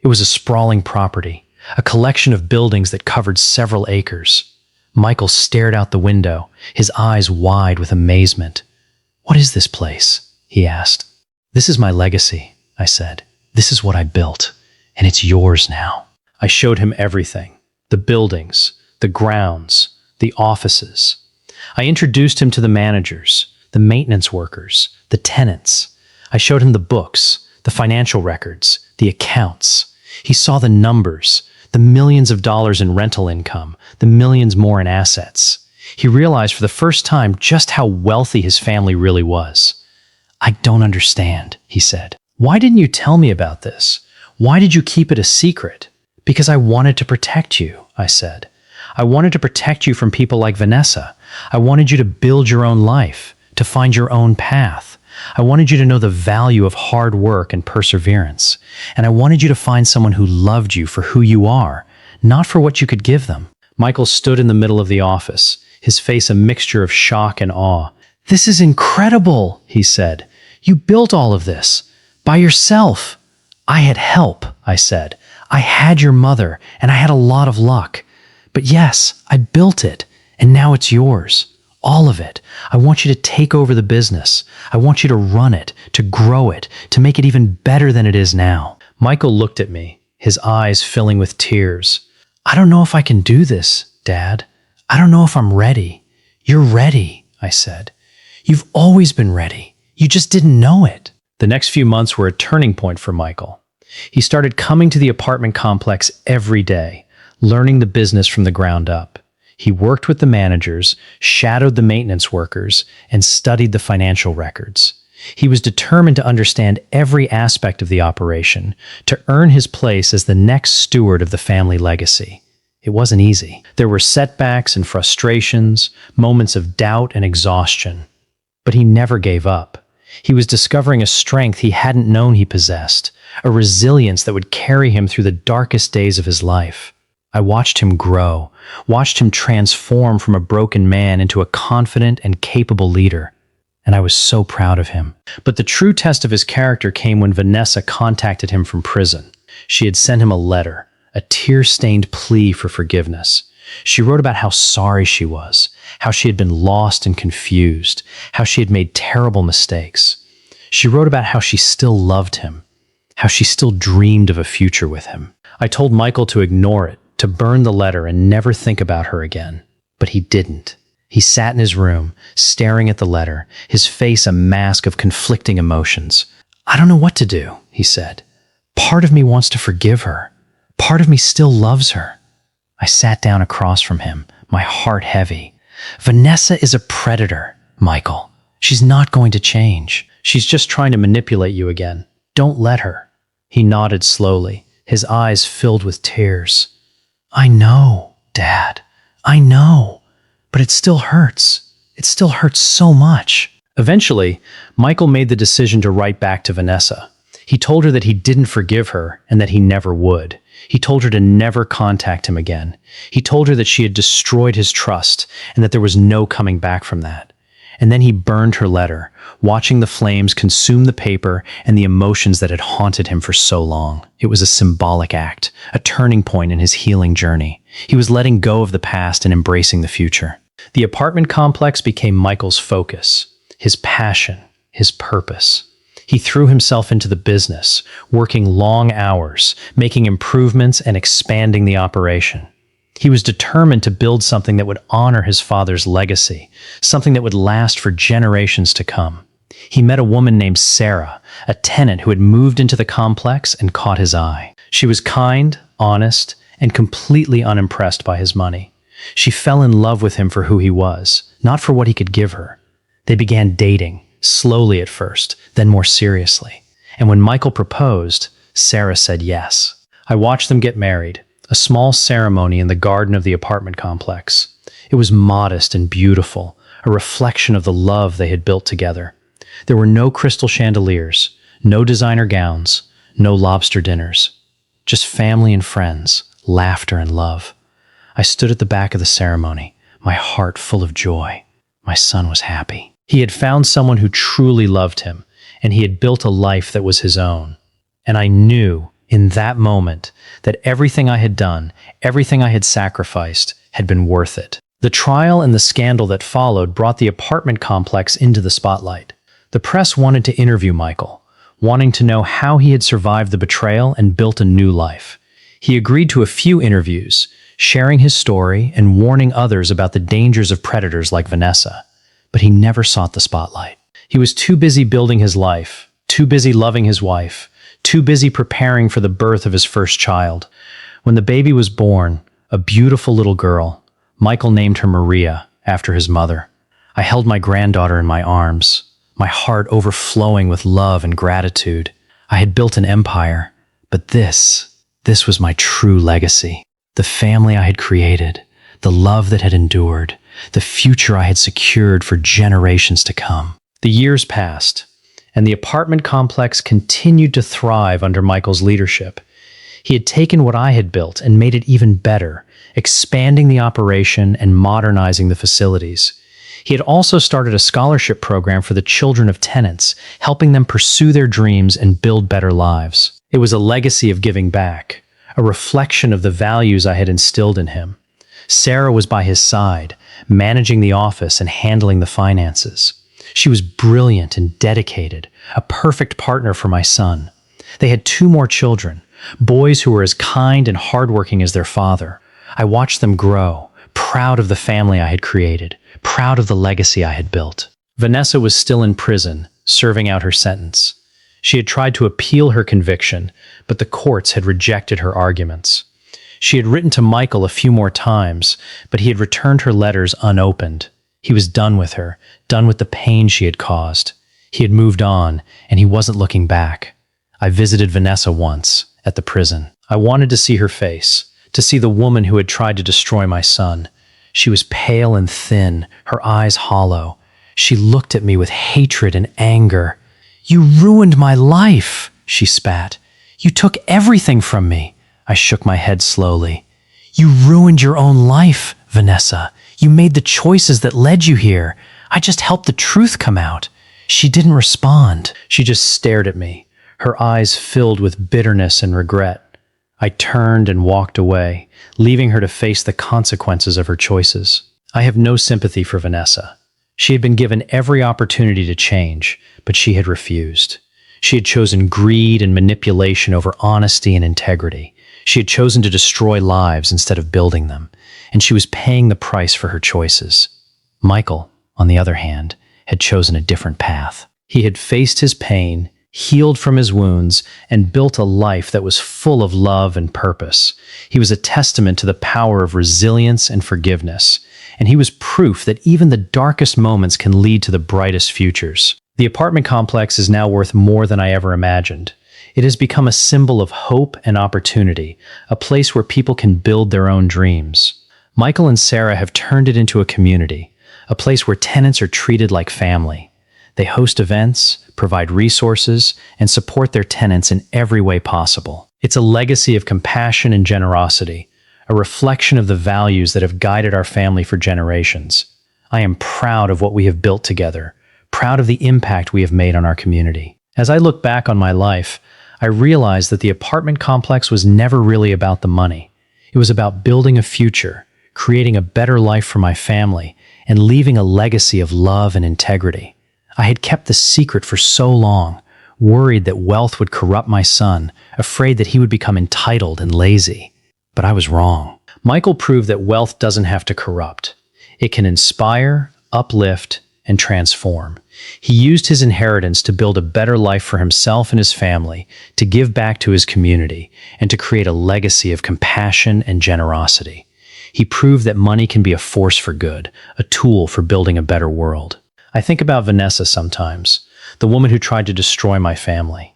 It was a sprawling property, a collection of buildings that covered several acres. Michael stared out the window, his eyes wide with amazement. "What is this place?" he asked. "This is my legacy," I said. "This is what I built, and it's yours now." I showed him everything, the buildings, the grounds, the offices. I introduced him to the managers, the maintenance workers, the tenants. I showed him the books, the financial records, the accounts. He saw the numbers, the millions of dollars in rental income, the millions more in assets. He realized for the first time just how wealthy his family really was. "I don't understand," he said. "Why didn't you tell me about this? Why did you keep it a secret?" "Because I wanted to protect you," I said. "I wanted to protect you from people like Vanessa. I wanted you to build your own life, to find your own path. I wanted you to know the value of hard work and perseverance. And I wanted you to find someone who loved you for who you are, not for what you could give them." Michael stood in the middle of the office, his face a mixture of shock and awe. "This is incredible," he said. "You built all of this by yourself." "I had help," I said. "I had your mother, and I had a lot of luck. But yes, I built it, and now it's yours. All of it. I want you to take over the business. I want you to run it, to grow it, to make it even better than it is now." Michael looked at me, his eyes filling with tears. "I don't know if I can do this, Dad. I don't know if I'm ready." "You're ready," I said. "You've always been ready. You just didn't know it." The next few months were a turning point for Michael. He started coming to the apartment complex every day, learning the business from the ground up. He worked with the managers, shadowed the maintenance workers, and studied the financial records. He was determined to understand every aspect of the operation, to earn his place as the next steward of the family legacy. It wasn't easy. There were setbacks and frustrations, moments of doubt and exhaustion. But he never gave up. He was discovering a strength he hadn't known he possessed, a resilience that would carry him through the darkest days of his life. I watched him grow, watched him transform from a broken man into a confident and capable leader, and I was so proud of him. But the true test of his character came when Vanessa contacted him from prison. She had sent him a letter, a tear-stained plea for forgiveness. She wrote about how sorry she was, how she had been lost and confused, how she had made terrible mistakes. She wrote about how she still loved him, how she still dreamed of a future with him. I told Michael to ignore it, to burn the letter and never think about her again. But he didn't. He sat in his room, staring at the letter, his face a mask of conflicting emotions. "I don't know what to do," he said. "Part of me wants to forgive her. Part of me still loves her." I sat down across from him, my heart heavy. "Vanessa is a predator, Michael. She's not going to change. She's just trying to manipulate you again. Don't let her." He nodded slowly, his eyes filled with tears. "I know, Dad. I know. But it still hurts. It still hurts so much." Eventually, Michael made the decision to write back to Vanessa. He told her that he didn't forgive her and that he never would. He told her to never contact him again. He told her that she had destroyed his trust and that there was no coming back from that. And then he burned her letter, watching the flames consume the paper and the emotions that had haunted him for so long. It was a symbolic act, a turning point in his healing journey. He was letting go of the past and embracing the future. The apartment complex became Michael's focus, his passion, his purpose. He threw himself into the business, working long hours, making improvements and expanding the operation. He was determined to build something that would honor his father's legacy, something that would last for generations to come. He met a woman named Sarah, a tenant who had moved into the complex and caught his eye. She was kind, honest, and completely unimpressed by his money. She fell in love with him for who he was, not for what he could give her. They began dating, slowly at first, then more seriously. And when Michael proposed, Sarah said yes. I watched them get married, a small ceremony in the garden of the apartment complex. It was modest and beautiful, a reflection of the love they had built together. There were no crystal chandeliers, no designer gowns, no lobster dinners. Just family and friends, laughter and love. I stood at the back of the ceremony, my heart full of joy. My son was happy. He had found someone who truly loved him, and he had built a life that was his own. And I knew in that moment that everything I had done, everything I had sacrificed, had been worth it. The trial and the scandal that followed brought the apartment complex into the spotlight. The press wanted to interview Michael, wanting to know how he had survived the betrayal and built a new life. He agreed to a few interviews, sharing his story and warning others about the dangers of predators like Vanessa. But he never sought the spotlight. He was too busy building his life, too busy loving his wife, too busy preparing for the birth of his first child. When the baby was born, a beautiful little girl, Michael named her Maria, after his mother. I held my granddaughter in my arms, my heart overflowing with love and gratitude. I had built an empire, but this was my true legacy. The family I had created, the love that had endured, the future I had secured for generations to come. The years passed, and the apartment complex continued to thrive under Michael's leadership. He had taken what I had built and made it even better, expanding the operation and modernizing the facilities. He had also started a scholarship program for the children of tenants, helping them pursue their dreams and build better lives. It was a legacy of giving back, a reflection of the values I had instilled in him. Sarah was by his side, managing the office and handling the finances. She was brilliant and dedicated, a perfect partner for my son. They had 2 more children, boys who were as kind and hardworking as their father. I watched them grow, proud of the family I had created, proud of the legacy I had built. Vanessa was still in prison, serving out her sentence. She had tried to appeal her conviction, but the courts had rejected her arguments. She had written to Michael a few more times, but he had returned her letters unopened. He was done with her, done with the pain she had caused. He had moved on, and he wasn't looking back. I visited Vanessa once, at the prison. I wanted to see her face, to see the woman who had tried to destroy my son. She was pale and thin, her eyes hollow. She looked at me with hatred and anger. "You ruined my life," she spat. "You took everything from me." I shook my head slowly. "You ruined your own life, Vanessa. You made the choices that led you here. I just helped the truth come out." She didn't respond. She just stared at me, her eyes filled with bitterness and regret. I turned and walked away, leaving her to face the consequences of her choices. I have no sympathy for Vanessa. She had been given every opportunity to change, but she had refused. She had chosen greed and manipulation over honesty and integrity. She had chosen to destroy lives instead of building them, and she was paying the price for her choices. Michael, on the other hand, had chosen a different path. He had faced his pain, healed from his wounds, and built a life that was full of love and purpose. He was a testament to the power of resilience and forgiveness, and he was proof that even the darkest moments can lead to the brightest futures. The apartment complex is now worth more than I ever imagined. It has become a symbol of hope and opportunity, a place where people can build their own dreams. Michael and Sarah have turned it into a community, a place where tenants are treated like family. They host events, provide resources, and support their tenants in every way possible. It's a legacy of compassion and generosity, a reflection of the values that have guided our family for generations. I am proud of what we have built together, proud of the impact we have made on our community. As I look back on my life, I realize that the apartment complex was never really about the money. It was about building a future, creating a better life for my family, and leaving a legacy of love and integrity. I had kept the secret for so long, worried that wealth would corrupt my son, afraid that he would become entitled and lazy. But I was wrong. Michael proved that wealth doesn't have to corrupt. It can inspire, uplift, and transform. He used his inheritance to build a better life for himself and his family, to give back to his community, and to create a legacy of compassion and generosity. He proved that money can be a force for good, a tool for building a better world. I think about Vanessa sometimes, the woman who tried to destroy my family.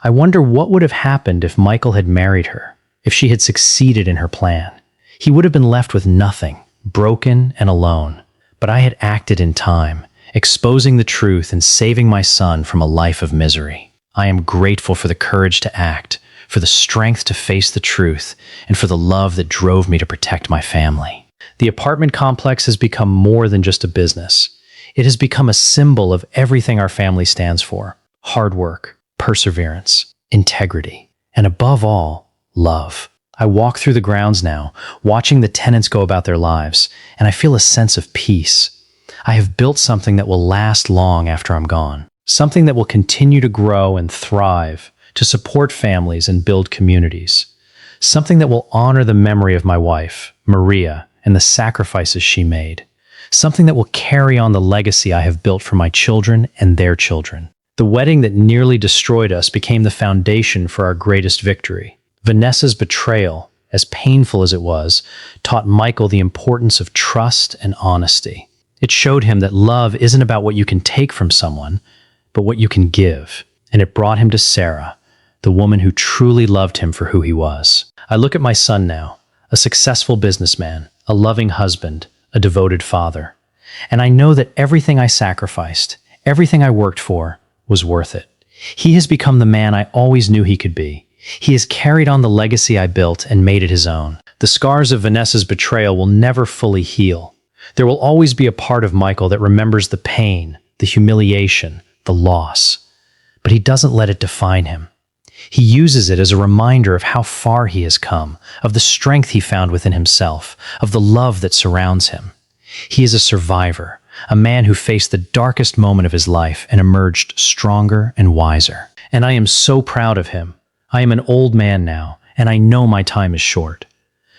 I wonder what would have happened if Michael had married her, if she had succeeded in her plan. He would have been left with nothing, broken and alone. But I had acted in time, exposing the truth and saving my son from a life of misery. I am grateful for the courage to act, for the strength to face the truth, and for the love that drove me to protect my family. The apartment complex has become more than just a business. It has become a symbol of everything our family stands for: hard work, perseverance, integrity, and above all, love. I walk through the grounds now, watching the tenants go about their lives, and I feel a sense of peace. I have built something that will last long after I'm gone, something that will continue to grow and thrive, to support families and build communities, something that will honor the memory of my wife, Maria, and the sacrifices she made, something that will carry on the legacy I have built for my children and their children. The wedding that nearly destroyed us became the foundation for our greatest victory. Vanessa's betrayal, as painful as it was, taught Michael the importance of trust and honesty. It showed him that love isn't about what you can take from someone, but what you can give. And it brought him to Sarah, the woman who truly loved him for who he was. I look at my son now, a successful businessman, a loving husband, a devoted father. And I know that everything I sacrificed, everything I worked for, was worth it. He has become the man I always knew he could be. He has carried on the legacy I built and made it his own. The scars of Vanessa's betrayal will never fully heal. There will always be a part of Michael that remembers the pain, the humiliation, the loss. But he doesn't let it define him. He uses it as a reminder of how far he has come, of the strength he found within himself, of the love that surrounds him. He is a survivor, a man who faced the darkest moment of his life and emerged stronger and wiser. And I am so proud of him. I am an old man now, and I know my time is short.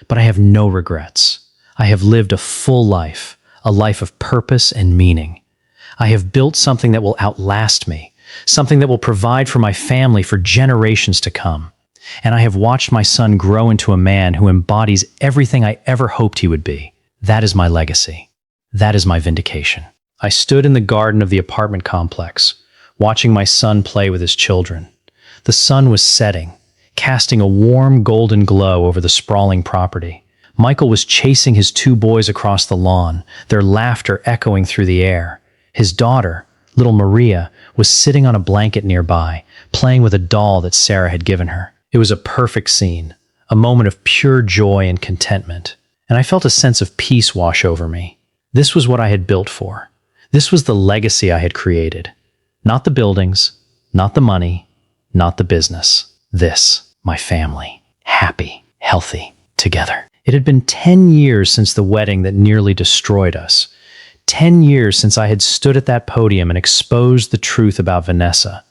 But I have no regrets. I have lived a full life, a life of purpose and meaning. I have built something that will outlast me, something that will provide for my family for generations to come. And I have watched my son grow into a man who embodies everything I ever hoped he would be. That is my legacy. That is my vindication. I stood in the garden of the apartment complex, watching my son play with his children. The sun was setting, casting a warm golden glow over the sprawling property. Michael was chasing his two boys across the lawn, their laughter echoing through the air. His daughter, little Maria, was sitting on a blanket nearby, playing with a doll that Sarah had given her. It was a perfect scene, a moment of pure joy and contentment, and I felt a sense of peace wash over me. This was what I had built for. This was the legacy I had created. Not the buildings, not the money, not the business. This, my family, happy, healthy, together. It had been 10 years since the wedding that nearly destroyed us. 10 years since I had stood at that podium and exposed the truth about Vanessa.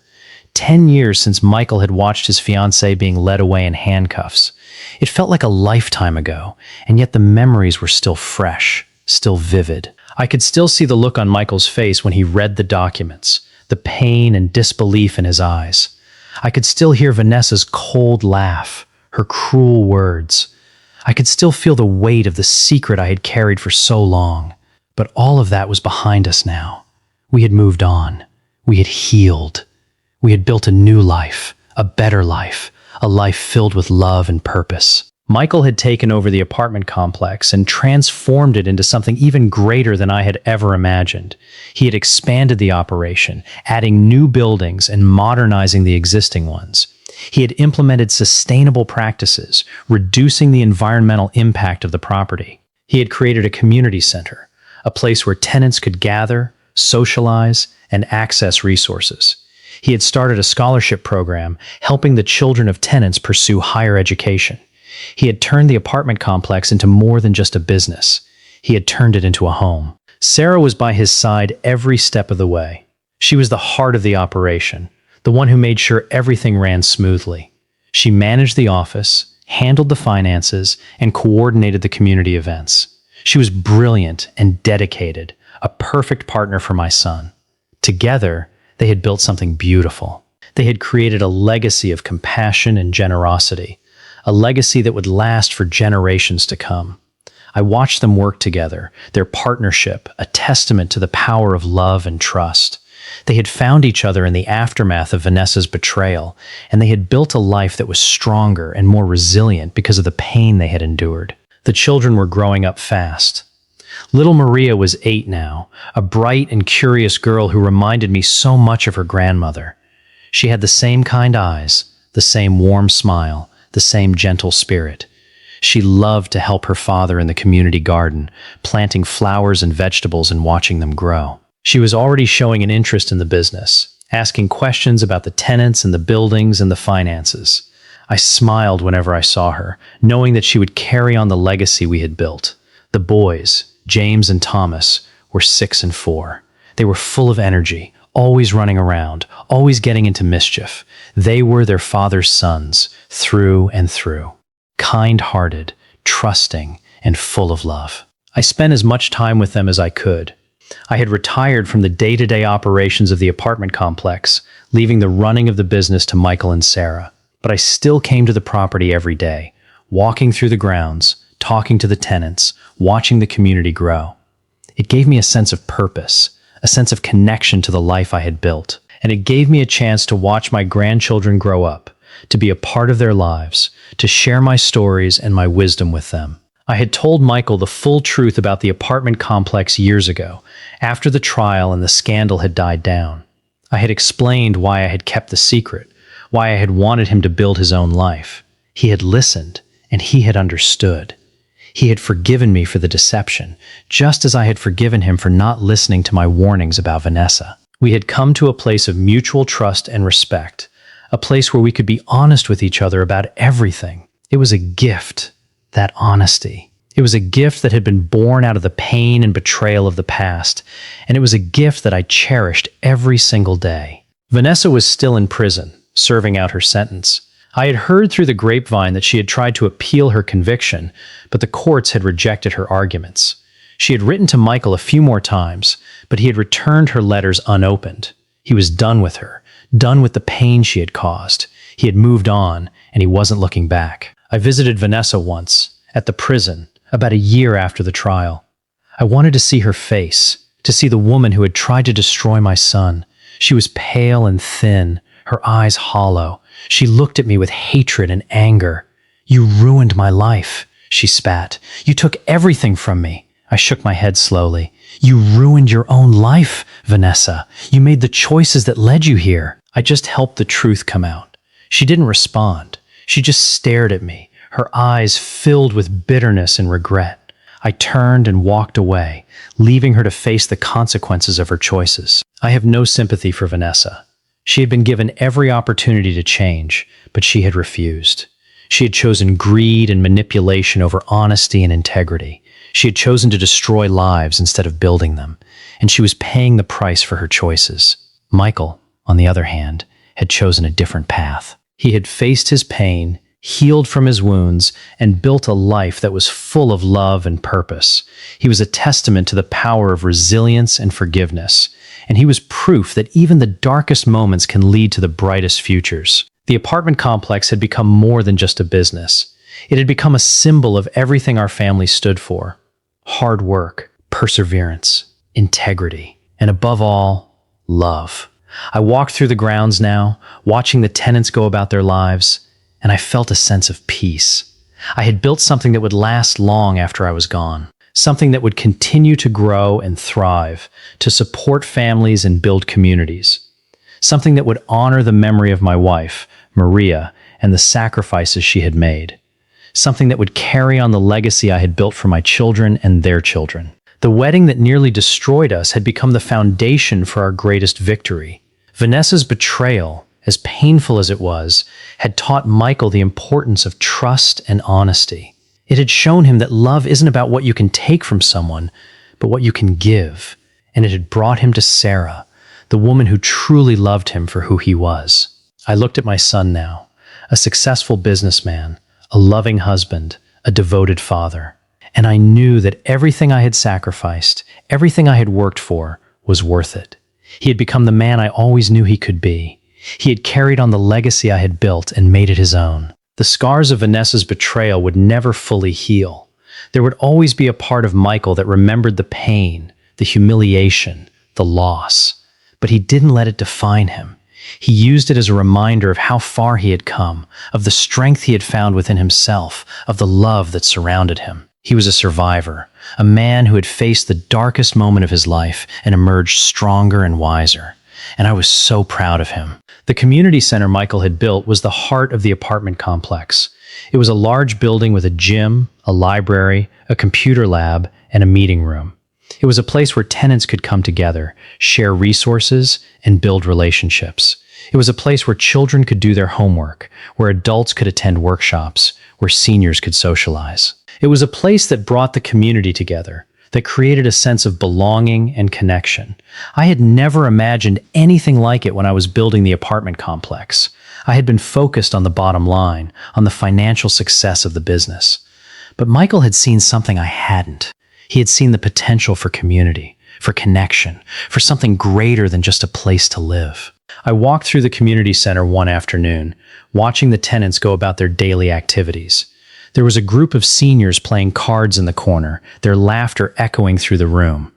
10 years since Michael had watched his fiancée being led away in handcuffs. It felt like a lifetime ago, and yet the memories were still fresh, still vivid. I could still see the look on Michael's face when he read the documents, the pain and disbelief in his eyes. I could still hear Vanessa's cold laugh, her cruel words. I could still feel the weight of the secret I had carried for so long. But all of that was behind us now. We had moved on. We had healed. We had built a new life, a better life, a life filled with love and purpose. Michael had taken over the apartment complex and transformed it into something even greater than I had ever imagined. He had expanded the operation, adding new buildings and modernizing the existing ones. He had implemented sustainable practices, reducing the environmental impact of the property. He had created a community center, a place where tenants could gather, socialize, and access resources. He had started a scholarship program, helping the children of tenants pursue higher education. He had turned the apartment complex into more than just a business. He had turned it into a home. Sarah was by his side every step of the way. She was the heart of the operation, the one who made sure everything ran smoothly. She managed the office, handled the finances, and coordinated the community events. She was brilliant and dedicated, a perfect partner for my son. Together, they had built something beautiful. They had created a legacy of compassion and generosity, a legacy that would last for generations to come. I watched them work together, their partnership, a testament to the power of love and trust. They had found each other in the aftermath of Vanessa's betrayal, and they had built a life that was stronger and more resilient because of the pain they had endured. The children were growing up fast. Little Maria was 8 now, a bright and curious girl who reminded me so much of her grandmother. She had the same kind eyes, the same warm smile, the same gentle spirit. She loved to help her father in the community garden, planting flowers and vegetables and watching them grow. She was already showing an interest in the business, asking questions about the tenants and the buildings and the finances. I smiled whenever I saw her, knowing that she would carry on the legacy we had built. The boys, James and Thomas, were 6 and 4. They were full of energy, always running around, always getting into mischief. They were their father's sons, through and through. Kind-hearted, trusting, and full of love. I spent as much time with them as I could. I had retired from the day-to-day operations of the apartment complex, leaving the running of the business to Michael and Sarah. But I still came to the property every day, walking through the grounds, talking to the tenants, watching the community grow. It gave me a sense of purpose, a sense of connection to the life I had built, and it gave me a chance to watch my grandchildren grow up, to be a part of their lives, to share my stories and my wisdom with them. I had told Michael the full truth about the apartment complex years ago, after the trial and the scandal had died down. I had explained why I had kept the secret, why I had wanted him to build his own life. He had listened, and he had understood. He had forgiven me for the deception, just as I had forgiven him for not listening to my warnings about Vanessa. We had come to a place of mutual trust and respect, a place where we could be honest with each other about everything. It was a gift, that honesty. It was a gift that had been born out of the pain and betrayal of the past, and it was a gift that I cherished every single day. Vanessa was still in prison, serving out her sentence. I had heard through the grapevine that she had tried to appeal her conviction, but the courts had rejected her arguments. She had written to Michael a few more times, but he had returned her letters unopened. He was done with her, done with the pain she had caused. He had moved on, and he wasn't looking back. I visited Vanessa once, at the prison, about a year after the trial. I wanted to see her face, to see the woman who had tried to destroy my son. She was pale and thin, her eyes hollow. She looked at me with hatred and anger. "You ruined my life," she spat. "You took everything from me." I shook my head slowly. "You ruined your own life, Vanessa. You made the choices that led you here." I just helped the truth come out. She didn't respond. She just stared at me, her eyes filled with bitterness and regret. I turned and walked away, leaving her to face the consequences of her choices. I have no sympathy for Vanessa. She had been given every opportunity to change, but she had refused. She had chosen greed and manipulation over honesty and integrity. She had chosen to destroy lives instead of building them, and she was paying the price for her choices. Michael, on the other hand, had chosen a different path. He had faced his pain, healed from his wounds, and built a life that was full of love and purpose. He was a testament to the power of resilience and forgiveness, and he was proof that even the darkest moments can lead to the brightest futures. The apartment complex had become more than just a business. It had become a symbol of everything our family stood for: hard work, perseverance, integrity, and above all, love. I walked through the grounds now, watching the tenants go about their lives, and I felt a sense of peace. I had built something that would last long after I was gone, something that would continue to grow and thrive, to support families and build communities, something that would honor the memory of my wife, Maria, and the sacrifices she had made, something that would carry on the legacy I had built for my children and their children. The wedding that nearly destroyed us had become the foundation for our greatest victory. Vanessa's betrayal, as painful as it was, had taught Michael the importance of trust and honesty. It had shown him that love isn't about what you can take from someone, but what you can give. And it had brought him to Sarah, the woman who truly loved him for who he was. I looked at my son now, a successful businessman, a loving husband, a devoted father, and I knew that everything I had sacrificed, everything I had worked for, was worth it. He had become the man I always knew he could be. He had carried on the legacy I had built and made it his own. The scars of Vanessa's betrayal would never fully heal. There would always be a part of Michael that remembered the pain, the humiliation, the loss. But he didn't let it define him. He used it as a reminder of how far he had come, of the strength he had found within himself, of the love that surrounded him. He was a survivor, a man who had faced the darkest moment of his life and emerged stronger and wiser. And I was so proud of him. The community center Michael had built was the heart of the apartment complex. It was a large building with a gym, a library, a computer lab, and a meeting room. It was a place where tenants could come together, share resources, and build relationships. It was a place where children could do their homework, where adults could attend workshops, where seniors could socialize. It was a place that brought the community together, that created a sense of belonging and connection. I had never imagined anything like it when I was building the apartment complex. I had been focused on the bottom line, on the financial success of the business. But Michael had seen something I hadn't. He had seen the potential for community, for connection, for something greater than just a place to live. I walked through the community center one afternoon, watching the tenants go about their daily activities. There was a group of seniors playing cards in the corner, their laughter echoing through the room.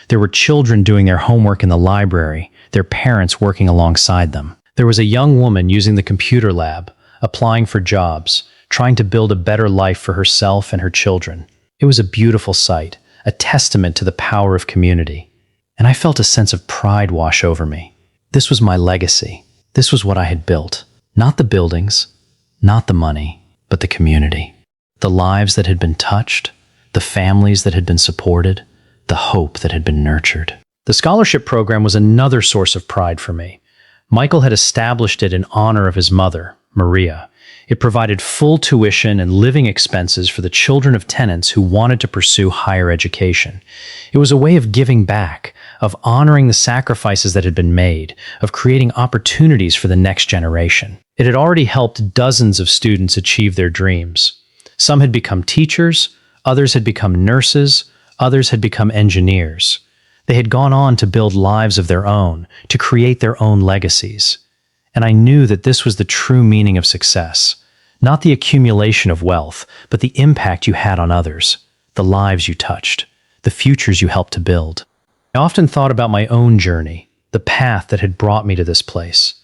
There were children doing their homework in the library, their parents working alongside them. There was a young woman using the computer lab, applying for jobs, trying to build a better life for herself and her children. It was a beautiful sight, a testament to the power of community. And I felt a sense of pride wash over me. This was my legacy. This was what I had built. Not the buildings, not the money, but the community. The lives that had been touched, the families that had been supported, the hope that had been nurtured. The scholarship program was another source of pride for me. Michael had established it in honor of his mother, Maria. It provided full tuition and living expenses for the children of tenants who wanted to pursue higher education. It was a way of giving back, of honoring the sacrifices that had been made, of creating opportunities for the next generation. It had already helped dozens of students achieve their dreams. Some had become teachers, others had become nurses, others had become engineers. They had gone on to build lives of their own, to create their own legacies. And I knew that this was the true meaning of success. Not the accumulation of wealth, but the impact you had on others, the lives you touched, the futures you helped to build. I often thought about my own journey, the path that had brought me to this place.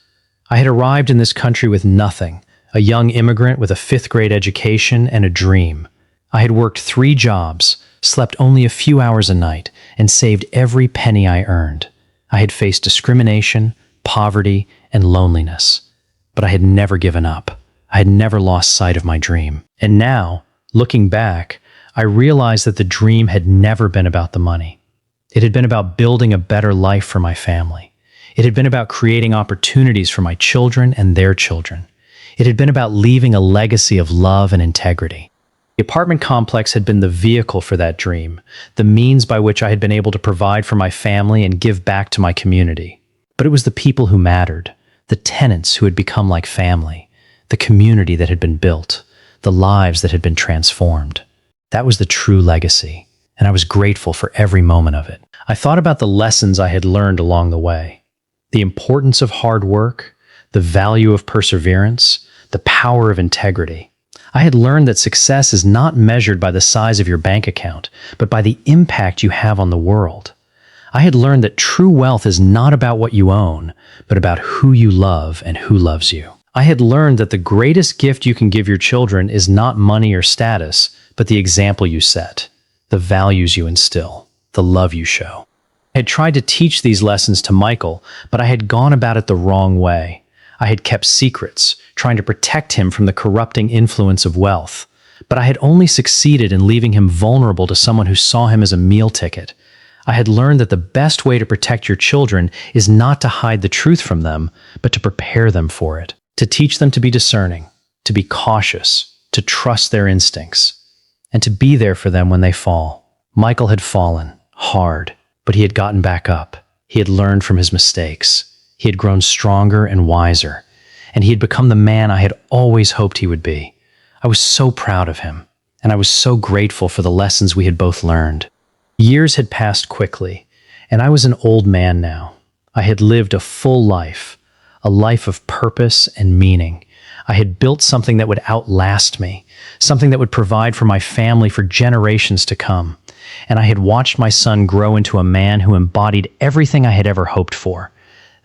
I had arrived in this country with nothing, a young immigrant with a fifth-grade education and a dream. I had worked 3 jobs, slept only a few hours a night, and saved every penny I earned. I had faced discrimination, poverty, and loneliness. But I had never given up. I had never lost sight of my dream. And now, looking back, I realized that the dream had never been about the money. It had been about building a better life for my family. It had been about creating opportunities for my children and their children. It had been about leaving a legacy of love and integrity. The apartment complex had been the vehicle for that dream, the means by which I had been able to provide for my family and give back to my community. But it was the people who mattered, the tenants who had become like family, the community that had been built, the lives that had been transformed. That was the true legacy, and I was grateful for every moment of it. I thought about the lessons I had learned along the way, the importance of hard work, the value of perseverance, the power of integrity. I had learned that success is not measured by the size of your bank account, but by the impact you have on the world. I had learned that true wealth is not about what you own, but about who you love and who loves you. I had learned that the greatest gift you can give your children is not money or status, but the example you set, the values you instill, the love you show. I had tried to teach these lessons to Michael, but I had gone about it the wrong way. I had kept secrets, trying to protect him from the corrupting influence of wealth. But I had only succeeded in leaving him vulnerable to someone who saw him as a meal ticket. I had learned that the best way to protect your children is not to hide the truth from them, but to prepare them for it, to teach them to be discerning, to be cautious, to trust their instincts, and to be there for them when they fall. Michael had fallen, hard, but he had gotten back up. He had learned from his mistakes. He had grown stronger and wiser, and he had become the man I had always hoped he would be. I was so proud of him, and I was so grateful for the lessons we had both learned. Years had passed quickly, and I was an old man now. I had lived a full life, a life of purpose and meaning. I had built something that would outlast me, something that would provide for my family for generations to come. And I had watched my son grow into a man who embodied everything I had ever hoped for.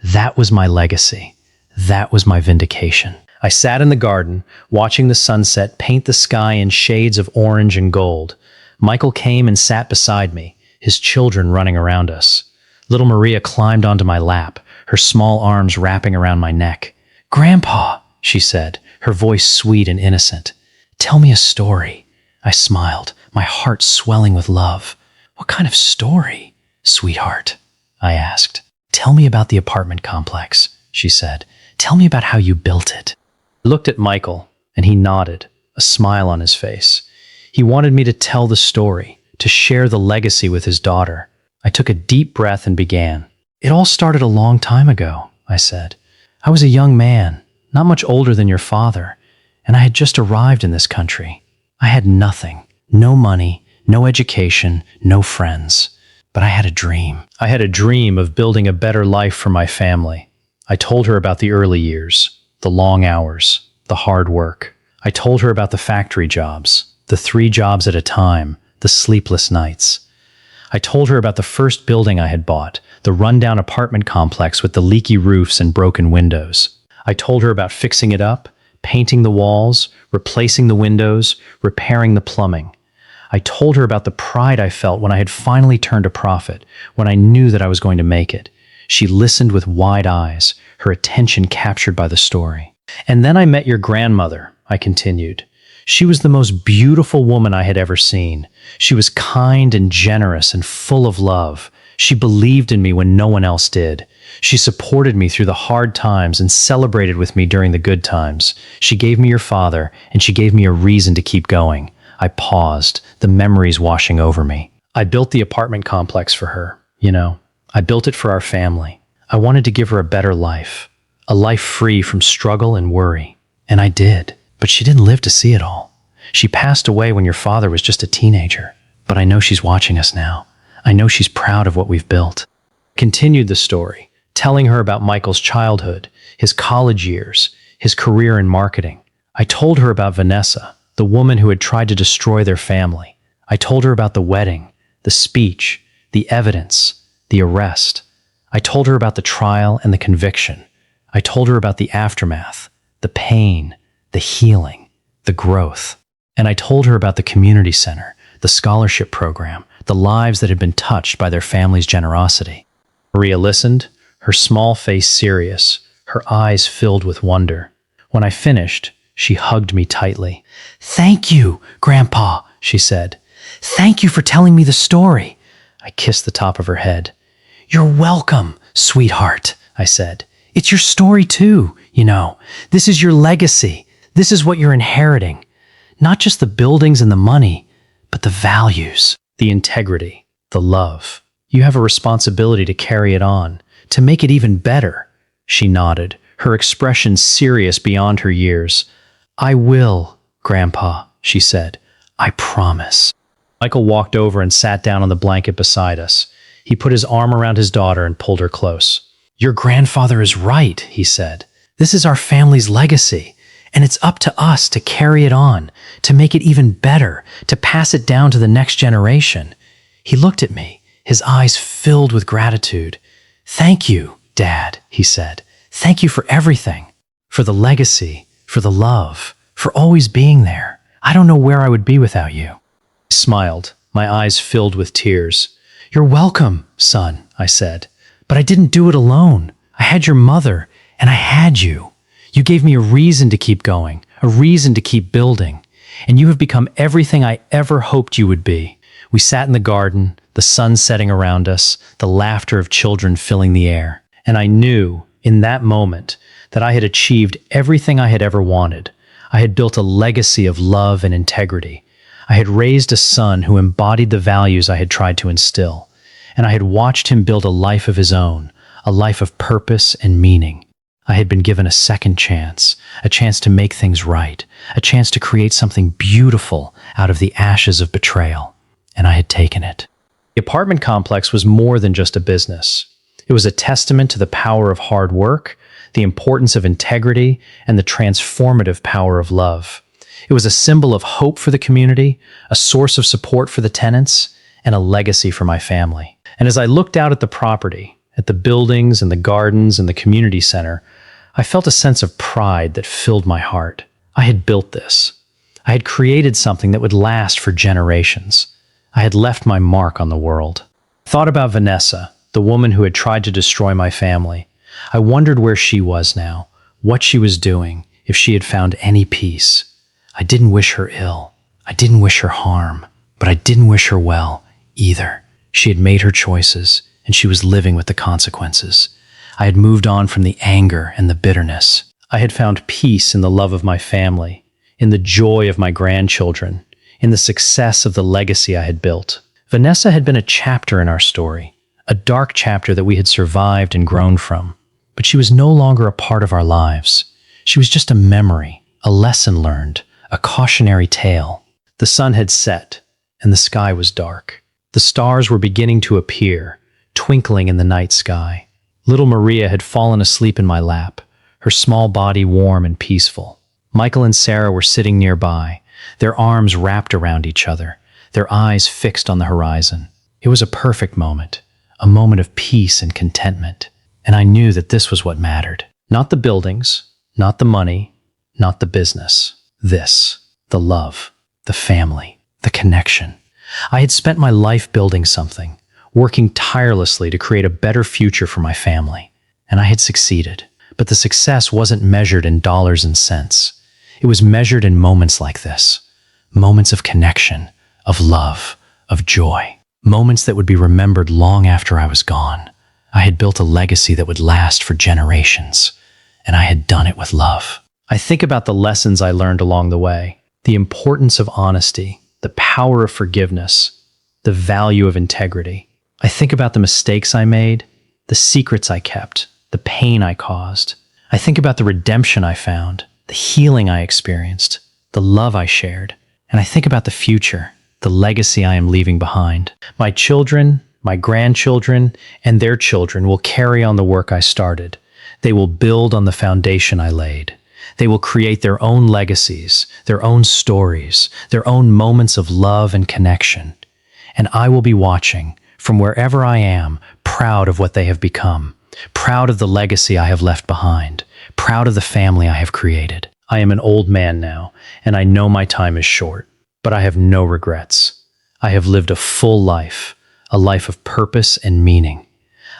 That was my legacy. That was my vindication. I sat in the garden, watching the sunset paint the sky in shades of orange and gold. Michael came and sat beside me, his children running around us. Little Maria climbed onto my lap, her small arms wrapping around my neck. "Grandpa," she said, her voice sweet and innocent. "Tell me a story." I smiled, my heart swelling with love. "What kind of story, sweetheart?" I asked. "Tell me about the apartment complex," she said. "Tell me about how you built it." I looked at Michael, and he nodded, a smile on his face. He wanted me to tell the story, to share the legacy with his daughter. I took a deep breath and began. "It all started a long time ago," I said. "I was a young man, not much older than your father, and I had just arrived in this country. I had nothing, no money, no education, no friends. But I had a dream. I had a dream of building a better life for my family. I told her about the early years, the long hours, the hard work. I told her about the factory jobs, the 3 jobs at a time, the sleepless nights. I told her about the first building I had bought, the rundown apartment complex with the leaky roofs and broken windows. I told her about fixing it up, painting the walls, replacing the windows, repairing the plumbing. I told her about the pride I felt when I had finally turned a profit, when I knew that I was going to make it. She listened with wide eyes, her attention captured by the story. "And then I met your grandmother," I continued. "She was the most beautiful woman I had ever seen. She was kind and generous and full of love. She believed in me when no one else did. She supported me through the hard times and celebrated with me during the good times. She gave me your father, and she gave me a reason to keep going." I paused, the memories washing over me. "I built the apartment complex for her, you know. I built it for our family. I wanted to give her a better life, a life free from struggle and worry. And I did. But she didn't live to see it all. She passed away when your father was just a teenager. But I know she's watching us now. I know she's proud of what we've built." Continued the story, telling her about Michael's childhood, his college years, his career in marketing. I told her about Vanessa, the woman who had tried to destroy their family. I told her about the wedding, the speech, the evidence, the arrest. I told her about the trial and the conviction. I told her about the aftermath, the pain, the healing, the growth. And I told her about the community center, the scholarship program, the lives that had been touched by their family's generosity. Maria listened, her small face serious, her eyes filled with wonder. When I finished, she hugged me tightly. "Thank you, Grandpa," she said. "Thank you for telling me the story." I kissed the top of her head. "You're welcome, sweetheart," I said. "It's your story too, you know. This is your legacy. This is what you're inheriting. Not just the buildings and the money, but the values, the integrity, the love. You have a responsibility to carry it on, to make it even better." She nodded, her expression serious beyond her years. "I will, Grandpa," she said. "I promise." Michael walked over and sat down on the blanket beside us. He put his arm around his daughter and pulled her close. "Your grandfather is right," he said. "This is our family's legacy, and it's up to us to carry it on, to make it even better, to pass it down to the next generation." He looked at me, his eyes filled with gratitude. "Thank you, Dad," he said. "Thank you for everything, for the legacy, for the love, for always being there. I don't know where I would be without you." I smiled, my eyes filled with tears. "You're welcome, son," I said. "But I didn't do it alone. I had your mother, and I had you. You gave me a reason to keep going, a reason to keep building. And you have become everything I ever hoped you would be." We sat in the garden, the sun setting around us, the laughter of children filling the air. And I knew, in that moment, that I had achieved everything I had ever wanted. I had built a legacy of love and integrity. I had raised a son who embodied the values I had tried to instill. and I had watched him build a life of his own, a life of purpose and meaning. I had been given a second chance, a chance to make things right, a chance to create something beautiful out of the ashes of betrayal, and I had taken it. The apartment complex was more than just a business. It was a testament to the power of hard work, the importance of integrity, and the transformative power of love. It was a symbol of hope for the community, a source of support for the tenants, and a legacy for my family. And as I looked out at the property, at the buildings and the gardens and the community center, I felt a sense of pride that filled my heart. I had built this. I had created something that would last for generations. I had left my mark on the world. I thought about Vanessa, the woman who had tried to destroy my family. I wondered where she was now, what she was doing, if she had found any peace. I didn't wish her ill. I didn't wish her harm, but I didn't wish her well either. She had made her choices, and she was living with the consequences. I had moved on from the anger and the bitterness. I had found peace in the love of my family, in the joy of my grandchildren, in the success of the legacy I had built. Vanessa had been a chapter in our story, a dark chapter that we had survived and grown from. But she was no longer a part of our lives. She was just a memory, a lesson learned, a cautionary tale. The sun had set, and the sky was dark. The stars were beginning to appear, twinkling in the night sky. Little Maria had fallen asleep in my lap, her small body warm and peaceful. Michael and Sarah were sitting nearby, their arms wrapped around each other, their eyes fixed on the horizon. It was a perfect moment, a moment of peace and contentment, and I knew that this was what mattered. Not the buildings, not the money, not the business. This, the love, the family, the connection. I had spent my life building something, working tirelessly to create a better future for my family, and I had succeeded. But the success wasn't measured in dollars and cents. It was measured in moments like this, moments of connection, of love, of joy, moments that would be remembered long after I was gone. I had built a legacy that would last for generations, and I had done it with love. I think about the lessons I learned along the way, the importance of honesty, the power of forgiveness, the value of integrity. I think about the mistakes I made, the secrets I kept, the pain I caused. I think about the redemption I found, the healing I experienced, the love I shared. And I think about the future, the legacy I am leaving behind. My children, my grandchildren, and their children will carry on the work I started. They will build on the foundation I laid. They will create their own legacies, their own stories, their own moments of love and connection. And I will be watching, from wherever I am, proud of what they have become, proud of the legacy I have left behind, proud of the family I have created. I am an old man now, and I know my time is short, but I have no regrets. I have lived a full life, a life of purpose and meaning.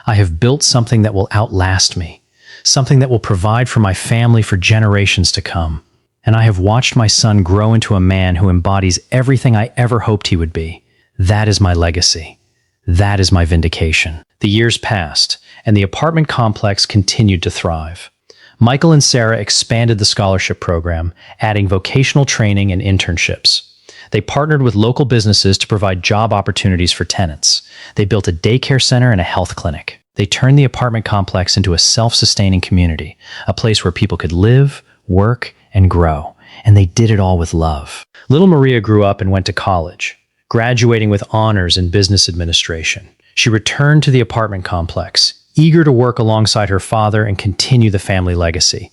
I have built something that will outlast me, something that will provide for my family for generations to come. And I have watched my son grow into a man who embodies everything I ever hoped he would be. That is my legacy. That is my vindication. The years passed, and the apartment complex continued to thrive. Michael and Sarah expanded the scholarship program, adding vocational training and internships. They partnered with local businesses to provide job opportunities for tenants. They built a daycare center and a health clinic. They turned the apartment complex into a self-sustaining community, a place where people could live, work, and grow. And they did it all with love. Little Maria grew up and went to college, graduating with honors in business administration. She returned to the apartment complex, eager to work alongside her father and continue the family legacy.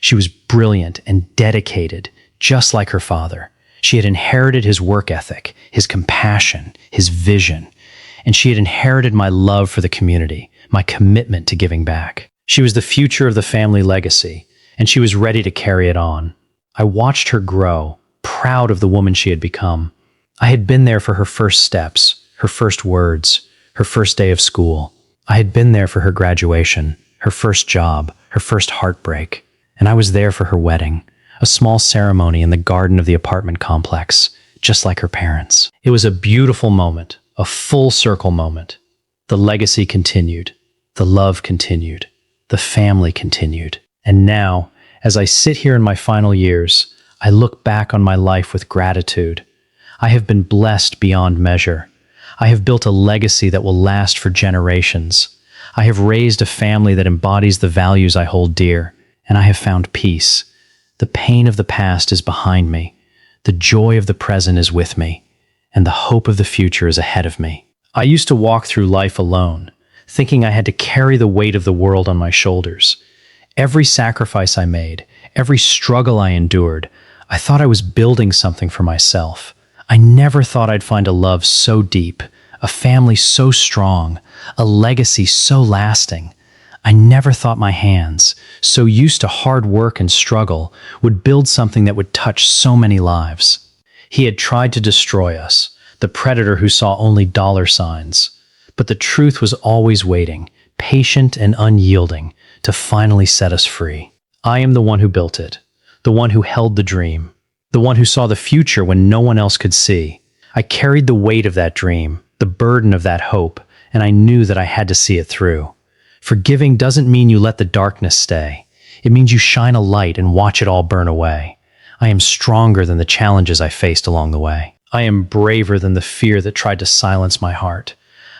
She was brilliant and dedicated, just like her father. She had inherited his work ethic, his compassion, his vision, and she had inherited my love for the community, my commitment to giving back. She was the future of the family legacy, and she was ready to carry it on. I watched her grow, proud of the woman she had become. I had been there for her first steps, her first words, her first day of school. I had been there for her graduation, her first job, her first heartbreak, and I was there for her wedding, a small ceremony in the garden of the apartment complex, just like her parents. It was a beautiful moment, a full circle moment. The legacy continued, the love continued, the family continued. And now, as I sit here in my final years, I look back on my life with gratitude. I have been blessed beyond measure. I have built a legacy that will last for generations. I have raised a family that embodies the values I hold dear, and I have found peace. The pain of the past is behind me. The joy of the present is with me, and the hope of the future is ahead of me. I used to walk through life alone, thinking I had to carry the weight of the world on my shoulders. Every sacrifice I made, every struggle I endured, I thought I was building something for myself. I never thought I'd find a love so deep, a family so strong, a legacy so lasting. I never thought my hands, so used to hard work and struggle, would build something that would touch so many lives. He had tried to destroy us, the predator who saw only dollar signs. But the truth was always waiting, patient and unyielding, to finally set us free. I am the one who built it, the one who held the dream, the one who saw the future when no one else could see. I carried the weight of that dream, the burden of that hope, and I knew that I had to see it through. Forgiving doesn't mean you let the darkness stay. It means you shine a light and watch it all burn away. I am stronger than the challenges I faced along the way. I am braver than the fear that tried to silence my heart.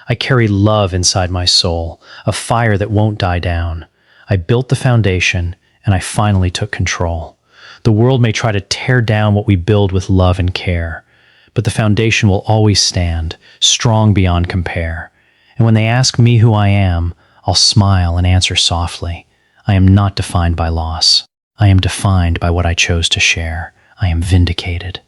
I carry love inside my soul, a fire that won't die down. I built the foundation, and I finally took control. The world may try to tear down what we build with love and care, but the foundation will always stand, strong beyond compare. And when they ask me who I am, I'll smile and answer softly. I am not defined by loss. I am defined by what I chose to share. I am vindicated.